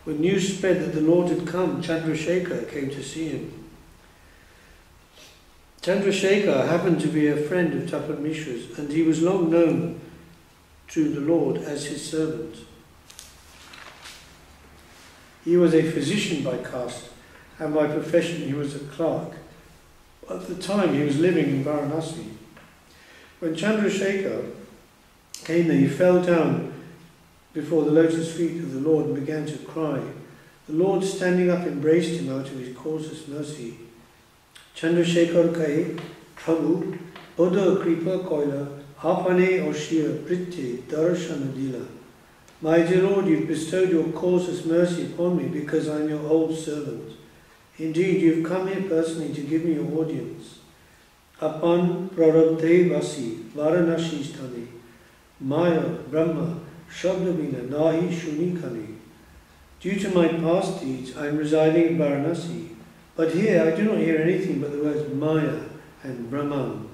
When news spread that the Lord had come, Chandra Shekar came to see him. Chandra Shekar happened to be a friend of Tapan Mishra's, and he was long known to the Lord as his servant. He was a physician by caste, and by profession he was a clerk. At the time he was living in Varanasi. When Chandra Shekar came there, he fell down before the lotus feet of the Lord and began to cry. The Lord, standing up, embraced him out of his causeless mercy. Chandra Shekar kahe, Prabhu, Bodha Kripa Koila, Apane Oshia Pritte Darshan Adi-lila. My dear Lord, you've bestowed your causeless mercy upon me because I am your old servant. Indeed, you've come here personally to give me your audience. Apan Prarabdhe Vasi, Varanasi Sthani, Maya, Brahma, Shabdavina, Nahi Shunikani. Due to my past deeds, I am residing in Varanasi, but here I do not hear anything but the words Maya and Brahman.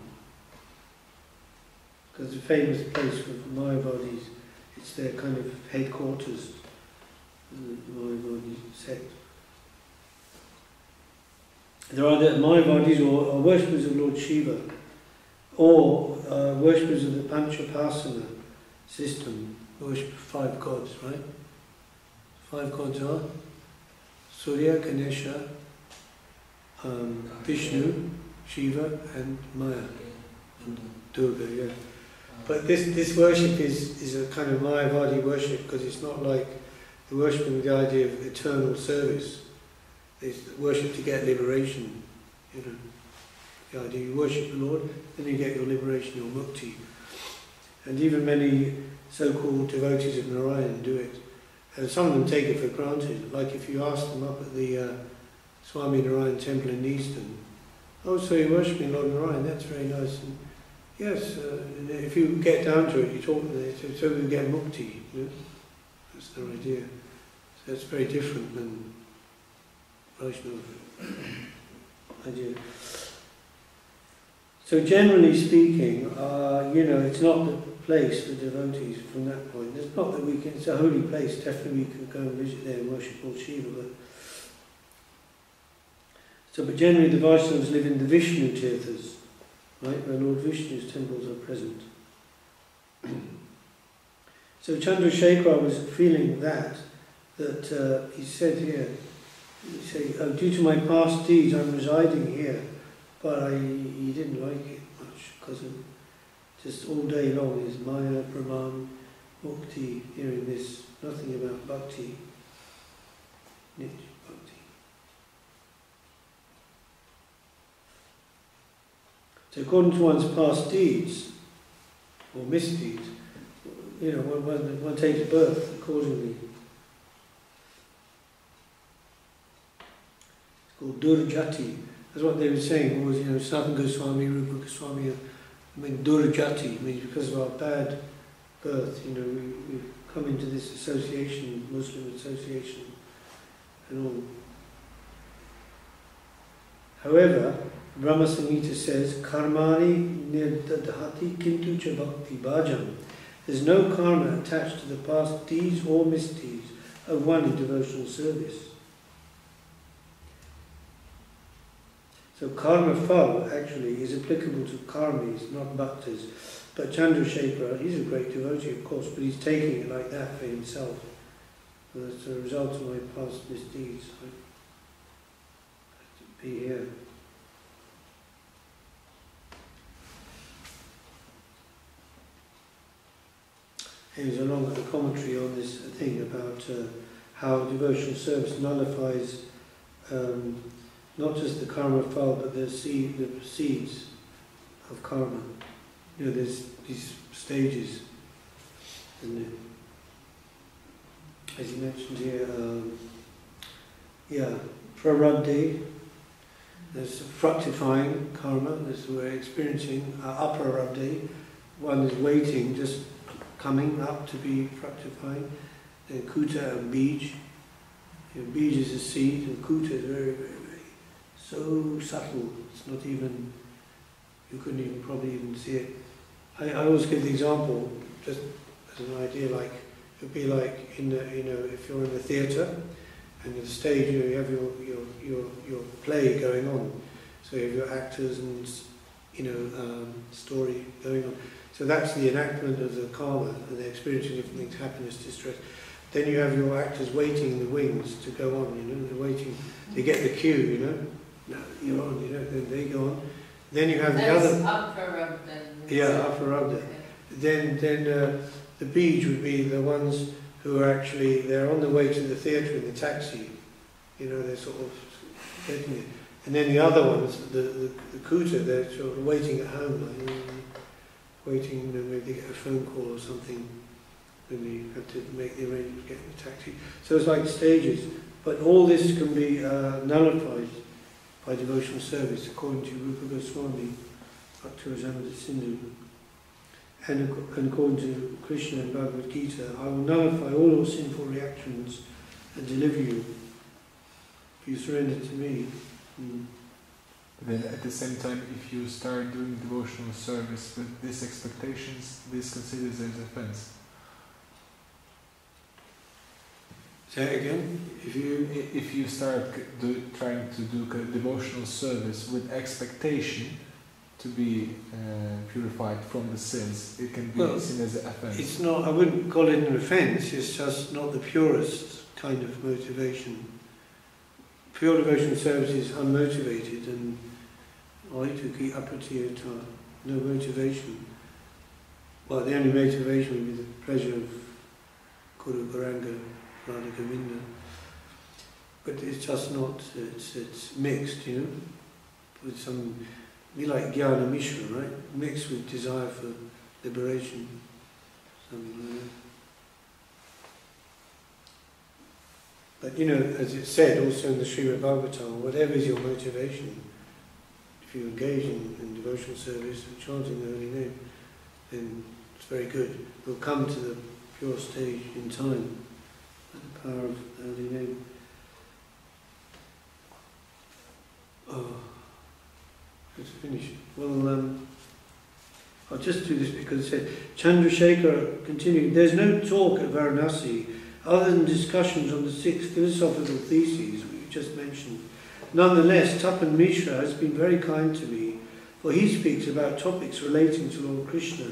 Because it's a famous place for Mayavadis. It's their kind of headquarters, the Mayavadi sect. There are the Mayavadis or worshippers of Lord Shiva, or worshippers of the Panchapasana system, worship 5 gods, right? 5 gods are Surya, Ganesha, Vishnu, Shiva and Maya, and Durga, yeah. But this worship is a kind of Mayavadi worship, because it's not like the worshipping with the idea of eternal service. It's worship to get liberation, The idea you worship the Lord, then you get your liberation, your mukti. And even many so-called devotees of Narayan do it. And some of them take it for granted. Like if you ask them up at the Swami Narayan temple in Easton, oh, so you're worshipping Lord Narayan, that's very nice. And yes, if you get down to it, you talk to them, so we get mukti. That's their idea. So it's very different than Vaishnava idea. So generally speaking, it's not the place for devotees from that point. It's not that we can, it's a holy place, definitely we can go and visit there and worship Lord Shiva. But generally the Vaishnavas live in the Vishnu Tirthas, right, where Lord Vishnu's temples are present. So Chandra Shekar was feeling that he said here, due to my past deeds I'm residing here, but he didn't like it much because of just all day long is Maya, Brahman, Bhakti, hearing this, nothing about Bhakti, Nitya Bhakti. So according to one's past deeds, or misdeeds, one takes birth accordingly. It's called Durjati. That's what they were saying, was, Sanatana Goswami, Rupa Goswami, Durjati means because of our bad birth, we've come into this association, Muslim association, and all. However, Brahma Samhita says, Karmani nirdadhati kintu cha bhakti bhajam. There's no karma attached to the past deeds or misdeeds of one in devotional service. So karma phal actually is applicable to karmis, not bhaktas. But Chandra Shekar, he's a great devotee of course, but he's taking it like that for himself. As a result of my past misdeeds, I have to be here. He was along at the commentary on this thing about how devotional service nullifies not just the karma phal, but the seeds of karma. There's these stages, isn't it? As you mentioned here, prarabdhe, there's fructifying karma, this we're experiencing, aparabdhe, one is waiting, just coming up to be fructifying, then kuta and bij. Bij is a seed, and kuta is very, very, very, so subtle, it's not even, you couldn't even probably even see it. I always give the example, just as an idea, like, it would be like in the, if you're in the theatre, and at the stage you have your play going on, so you have your actors and story going on. So that's the enactment of the karma, and they're experiencing different things, happiness, distress. Then you have your actors waiting in the wings to go on, they're waiting, they get the cue, no, you're on, then they go on. Then you have the other... Upper then. Yeah, upper okay. Then the bij would be the ones who are actually, they're on the way to the theatre in the taxi, they're sort of getting it. And then the other ones, the kuta, they're sort of waiting at home, waiting, maybe they get a phone call or something, and they have to make the arrangement to get in the taxi. So it's like stages, but all this can be nullified by devotional service, according to Rupa Goswami, Bhakti-rasamrita Sindhu, and according to Krishna and Bhagavad Gita, I will nullify all your sinful reactions and deliver you if you surrender to me. Then at the same time, if you start doing devotional service with these expectations, this considers as offense. Say it again. If you start trying to do devotional service with expectation to be purified from the sins, it can be seen as an offense. It's not. I wouldn't call it an offense. It's just not the purest kind of motivation. Pure devotional service is unmotivated and aituki apatiyata, no motivation. Well, the only motivation would be the pleasure of Guru Garanga, Radha Govinda. But it's just not, it's mixed, with some, be like Jnana Mishra, right? Mixed with desire for liberation, something like that. But as it's said also in the Srimad Bhagavatam, whatever is your motivation, if you engage in devotional service and chanting the holy name, then it's very good. You'll come to the pure stage in time. the power of the holy name. Oh, let's finish. Well, I'll just do this because it said, Chandra Shekar continued, there's no talk at Varanasi other than discussions on the 6 philosophical theses we just mentioned. Nonetheless, Tapan Mishra has been very kind to me, for he speaks about topics relating to Lord Krishna.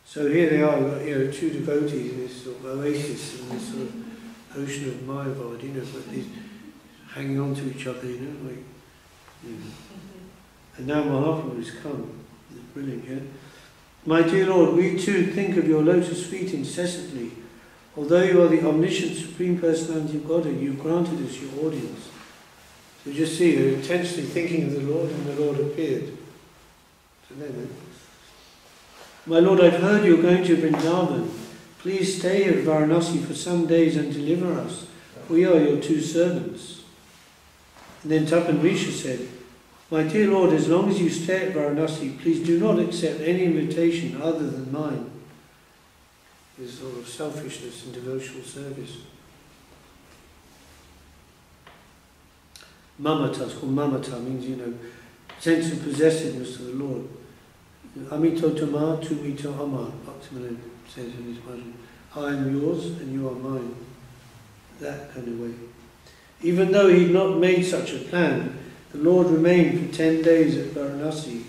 So here they are, two devotees in this sort of oasis, in this sort of ocean of Mayavad, but these hanging on to each other, And now Mahaprabhu has come. It's brilliant, yeah? My dear Lord, we too think of your lotus feet incessantly. Although you are the omniscient Supreme Personality of Godhead, you granted us your audience. So just see, they're intensely thinking of the Lord, and the Lord appeared to them. My Lord, I've heard you're going to Vrindavan. Please stay at Varanasi for some days and deliver us. We are your 2 servants. And then Tapan Mishra said, my dear Lord, as long as you stay at Varanasi, please do not accept any invitation other than mine. This sort of selfishness and devotional service. Mamata, it's called mamata, means, sense of possessiveness of the Lord. Amito tama, tumito ama, Bhakti says in his bhajan. I am yours and you are mine. That kind of way. Even though he had not made such a plan, the Lord remained for 10 days at Varanasi,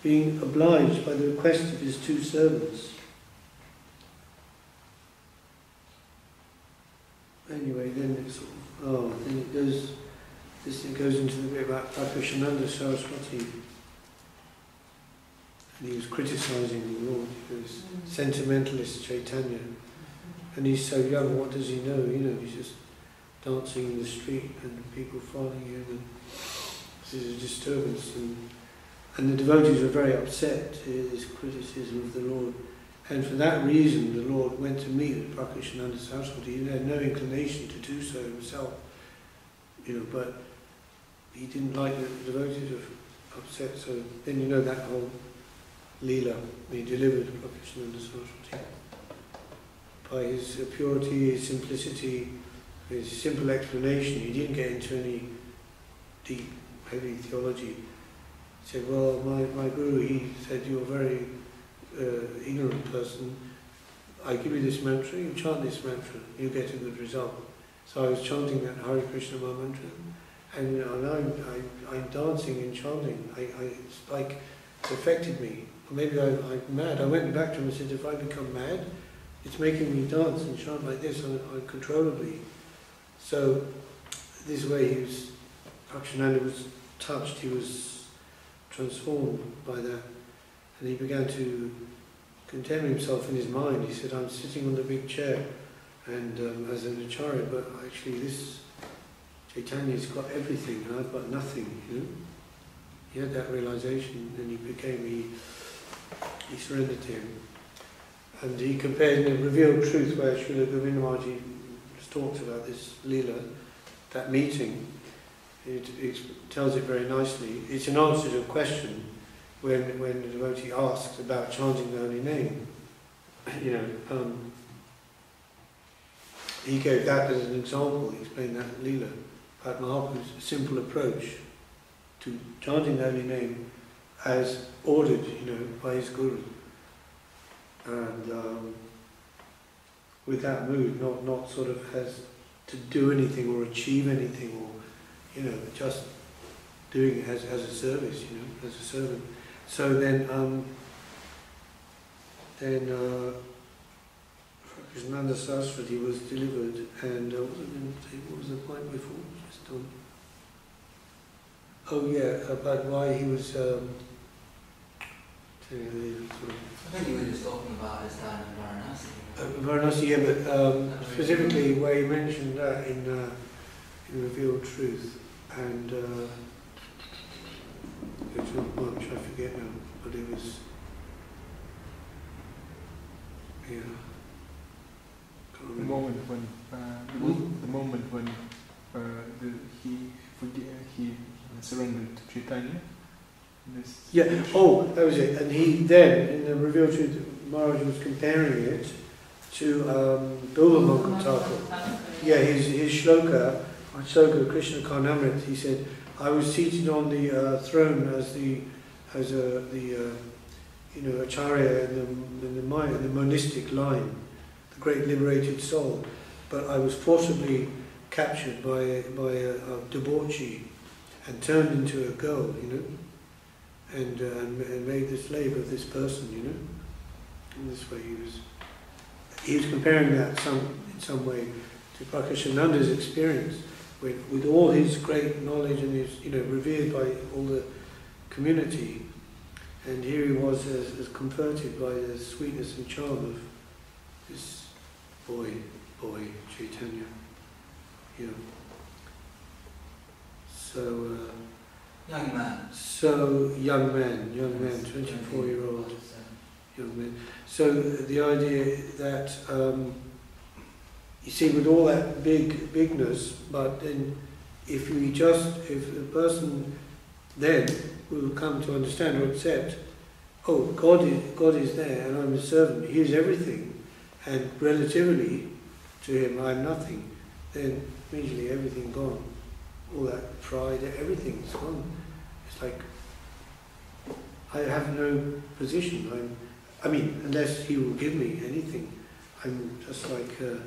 being obliged by the request of his 2 servants. Anyway, then it goes. This thing goes into the bit about Prakashananda Saraswati. And he was criticising the Lord. He was sentimentalist Chaitanya. And he's so young, what does he know? He's just dancing in the street and people following him. And this is a disturbance. And the devotees were very upset at his criticism of the Lord. And for that reason, the Lord went to meet with Prakashananda Saraswati. He had no inclination to do so himself. But he didn't like the devotees were upset, so then that whole lila, he delivered Prakashananda Saraswati. By his purity, his simplicity, his simple explanation, he didn't get into any deep, heavy theology. He said, well, my guru, he said, you're a very ignorant person. I give you this mantra, you chant this mantra, you get a good result. So I was chanting that Hare Krishna mantra, and I'm dancing and chanting. It's like it affected me. Or maybe I'm mad. I went back to him and said, if I become mad, it's making me dance and chant like this uncontrollably. So this way Prakashananda was touched, he was transformed by that. And he began to condemn himself in his mind. He said, I'm sitting on the big chair and as an acharya, but actually this Chaitanya's got everything and I've got nothing, He had that realization and he surrendered to him. And he compared in the revealed truth where Srila Govinda Maharaj talks about this lila, that meeting, it tells it very nicely. It's an answer to a question when the devotee asks about chanting the holy name. He gave that as an example. He explained that lila about Mahaprabhu's simple approach to chanting the holy name as ordered, by his guru. And with that mood, not sort of has to do anything or achieve anything, or just doing it as a service, as a servant. So then Krishnanda Saraswati was delivered, and what was the point before? Just done. Oh yeah, about why he was. I think you were just talking about his time in Varanasi. Varanasi, yeah, but specifically where he mentioned that in Revealed Truth, and it's not much, I forget now, but it was, The moment when he surrendered to Chaitanya. Yeah. Oh, that was it. And he then, in the Revealed Truth, Maharaj was comparing it to Bilvamokkataka. Yeah, his shloka, Krishna Chaitanya-charitamrta, he said, I was seated on the throne as the acharya in the monistic line, the great liberated soul, but I was forcibly captured by a debauchee and turned into a girl, and made the slave of this person, In this way he was comparing that in some way to Prakashananda's experience with all his great knowledge and his, revered by all the community, and here he was as converted by the sweetness and charm of this boy Chaitanya. So young man. So young man, 24-year-old young man. So the idea that you see, with all that bigness, but then if the person then will come to understand or accept, oh, God is there and I'm a servant, He is everything, and relatively to Him I'm nothing, then immediately everything gone. All that pride, everything's gone. It's like, I have no position. Unless He will give me anything, I'm just like a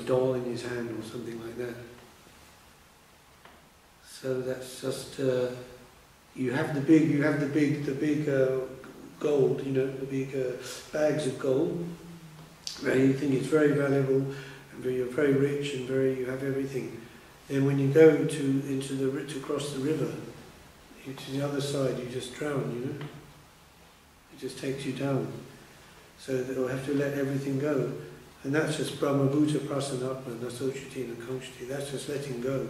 doll in His hand or something like that. So that's just you have the big gold, the big bags of gold, where you think it's very valuable, and you're very rich and you have everything. Then when you go to cross the river, to the other side, you just drown, It just takes you down. So that you'll have to let everything go. And that's just Brahmabhuta Prasanatma, Nasochiti Nakanshti. That's just letting go.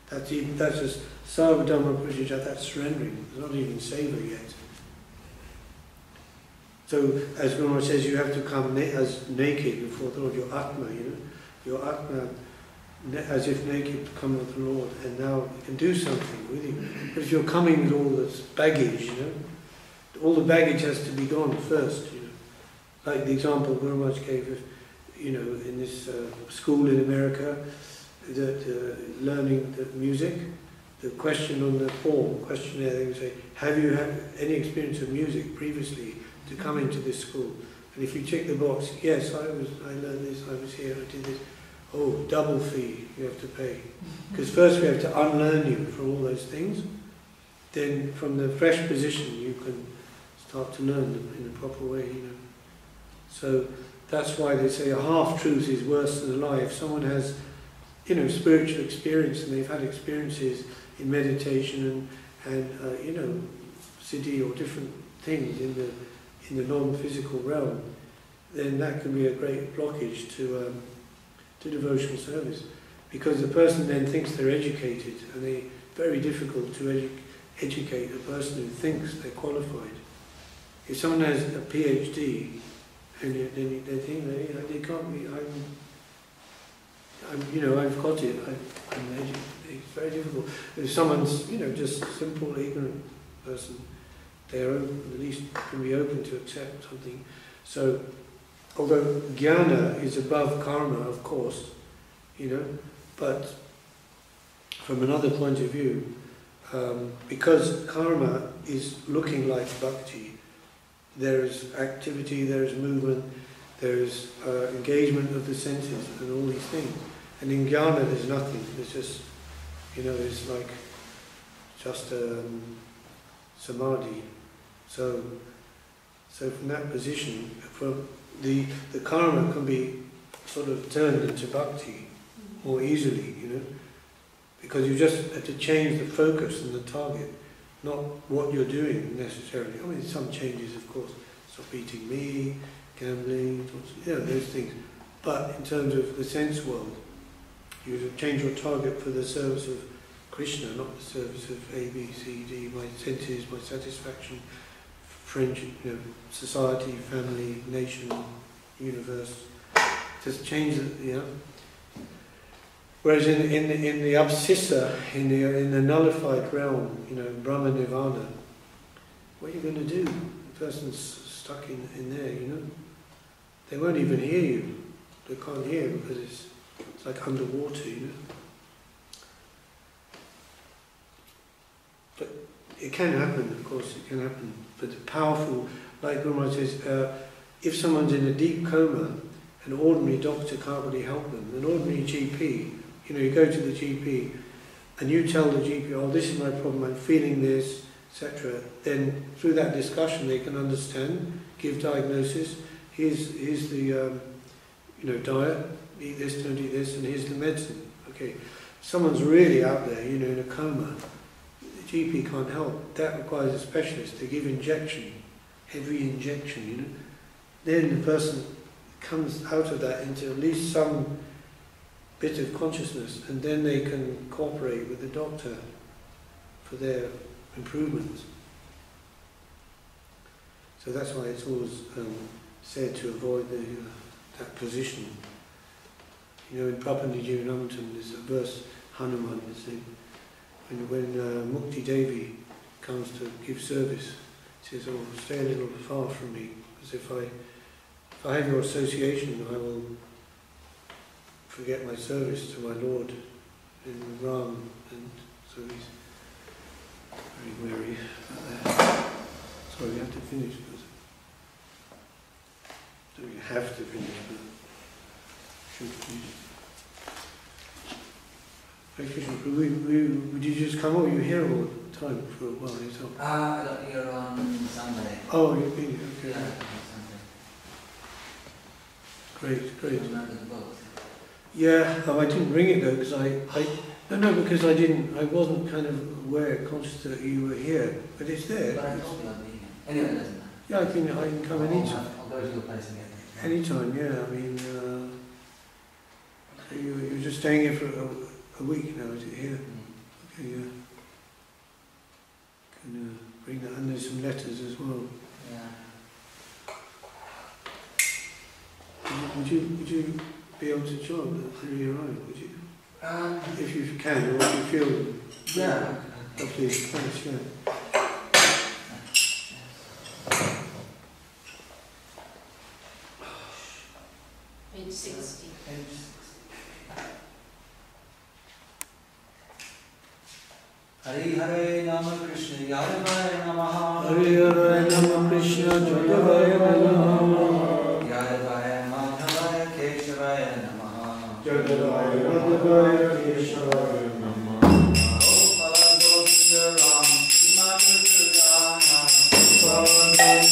That's just Sarvadhamma Purushija, that's surrendering. It's not even savor yet. So, as Guru says, you have to come as naked before the Lord, your Atma, Your Atma, as if naked, come with the Lord, and now you can do something with you. But if you're coming with all this baggage, all the baggage has to be gone first, Like the example Guru Maharaj gave of, in this school in America, learning the music, the question on the questionnaire, they would say, have you had any experience of music previously to come into this school? And if you check the box, yes, I learned this, I was here, I did this. Oh, double fee you have to pay. Because first we have to unlearn you from all those things. Then from the fresh position you can start to learn them in a proper way, So that's why they say a half-truth is worse than a lie. If someone has, spiritual experience and they've had experiences in meditation and siddhi or different things in the non-physical realm, then that can be a great blockage to devotional service, because the person then thinks they're educated, and it's very difficult to educate a person who thinks they're qualified. If someone has a PhD and then they think they can't be, I've got it, I'm educated. It's very difficult. If someone's just a simple ignorant person, they're at least can be open to accept something. So although jnana is above karma, of course, but from another point of view, because karma is looking like bhakti, there is activity, there is movement, there is engagement of the senses and all these things. And in jnana there's nothing, there's just, it's like just samadhi. So from that position, the karma can be sort of turned into bhakti more easily, because you just have to change the focus and the target, not what you're doing necessarily. I mean, some changes, of course, stop eating meat, gambling, those things. But in terms of the sense world, you change your target for the service of Krishna, not the service of A, B, C, D, my senses, my satisfaction, friendship, society, family, nation, universe. Just change it, Whereas in the absissa, in the nullified realm, Brahma Nirvana, what are you going to do? The person's stuck in there, they won't even hear you. They can't hear because it's like underwater, you know. But it can happen, of course, it can happen. But the powerful, like Guru Maharaj says, if someone's in a deep coma, an ordinary doctor can't really help them. An ordinary GP, you know, you go to the GP and you tell the GP, oh, this is my problem, I'm feeling this, etc. Then through that discussion they can understand, give diagnosis. Here's the you know, diet, eat this, don't eat this, and here's the medicine. Okay, someone's really out there, you know, in a coma. The GP can't help. That requires a specialist. They give injection, heavy injection, you know. Then the person comes out of that into at least some bit of consciousness, and then they can cooperate with the doctor for their improvements. So that's why it's always said to avoid that position. You know, in Papanijivnamtam there's a verse, Hanuman is saying, when Mukti Devi comes to give service, he says, oh, stay a little far from me, because if I have your association, I will forget my service to my Lord in Ram, and so he's very wary about that. Sorry, we have to finish. Don't you have to finish, but should finish. Hare Krishna, would you just come over? You here all the time for a while yourself? I got here on Sunday. Oh, you've been here, okay. Yeah, on Sunday. Great, great. Do you remember the book? Yeah, I didn't bring it though, because because I wasn't kind of aware, conscious that you were here, but it's there. But I told you I'd be here. Anyway, it doesn't matter. Yeah, I can come anytime. I'll go to your place again. Anytime, yeah. I mean, so you're just staying here for a week now, is it here? Okay, yeah. Can bring that, and there's some letters as well. Yeah. Would you be able to join through your own, would you? If you can, or if you feel... Yeah. Oh, please, thanks, yeah. Page 60. Hare Hare Nama Krishna Yadavaya Namaha. Hare Hare Nama Krishna Yadavaya Namaha. Yadavaya Madhavaya Keshavaya Namaha. Yadavaya Madhavaya Keshavaya Namaha. Prabhupada Govindaram Madhusudana. Madhusudana.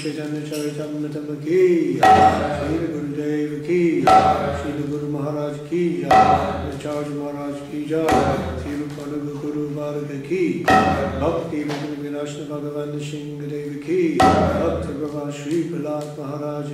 Chaitanya-charitamrta ki Srila Gurudev ki Srila Guru Maharaj ki Acharya Maharaj ki Srila Guru Bharaka ki Bhakti Vinashna Bhagavan Singh Dev ki Bhakti Brahma Sripad Maharaj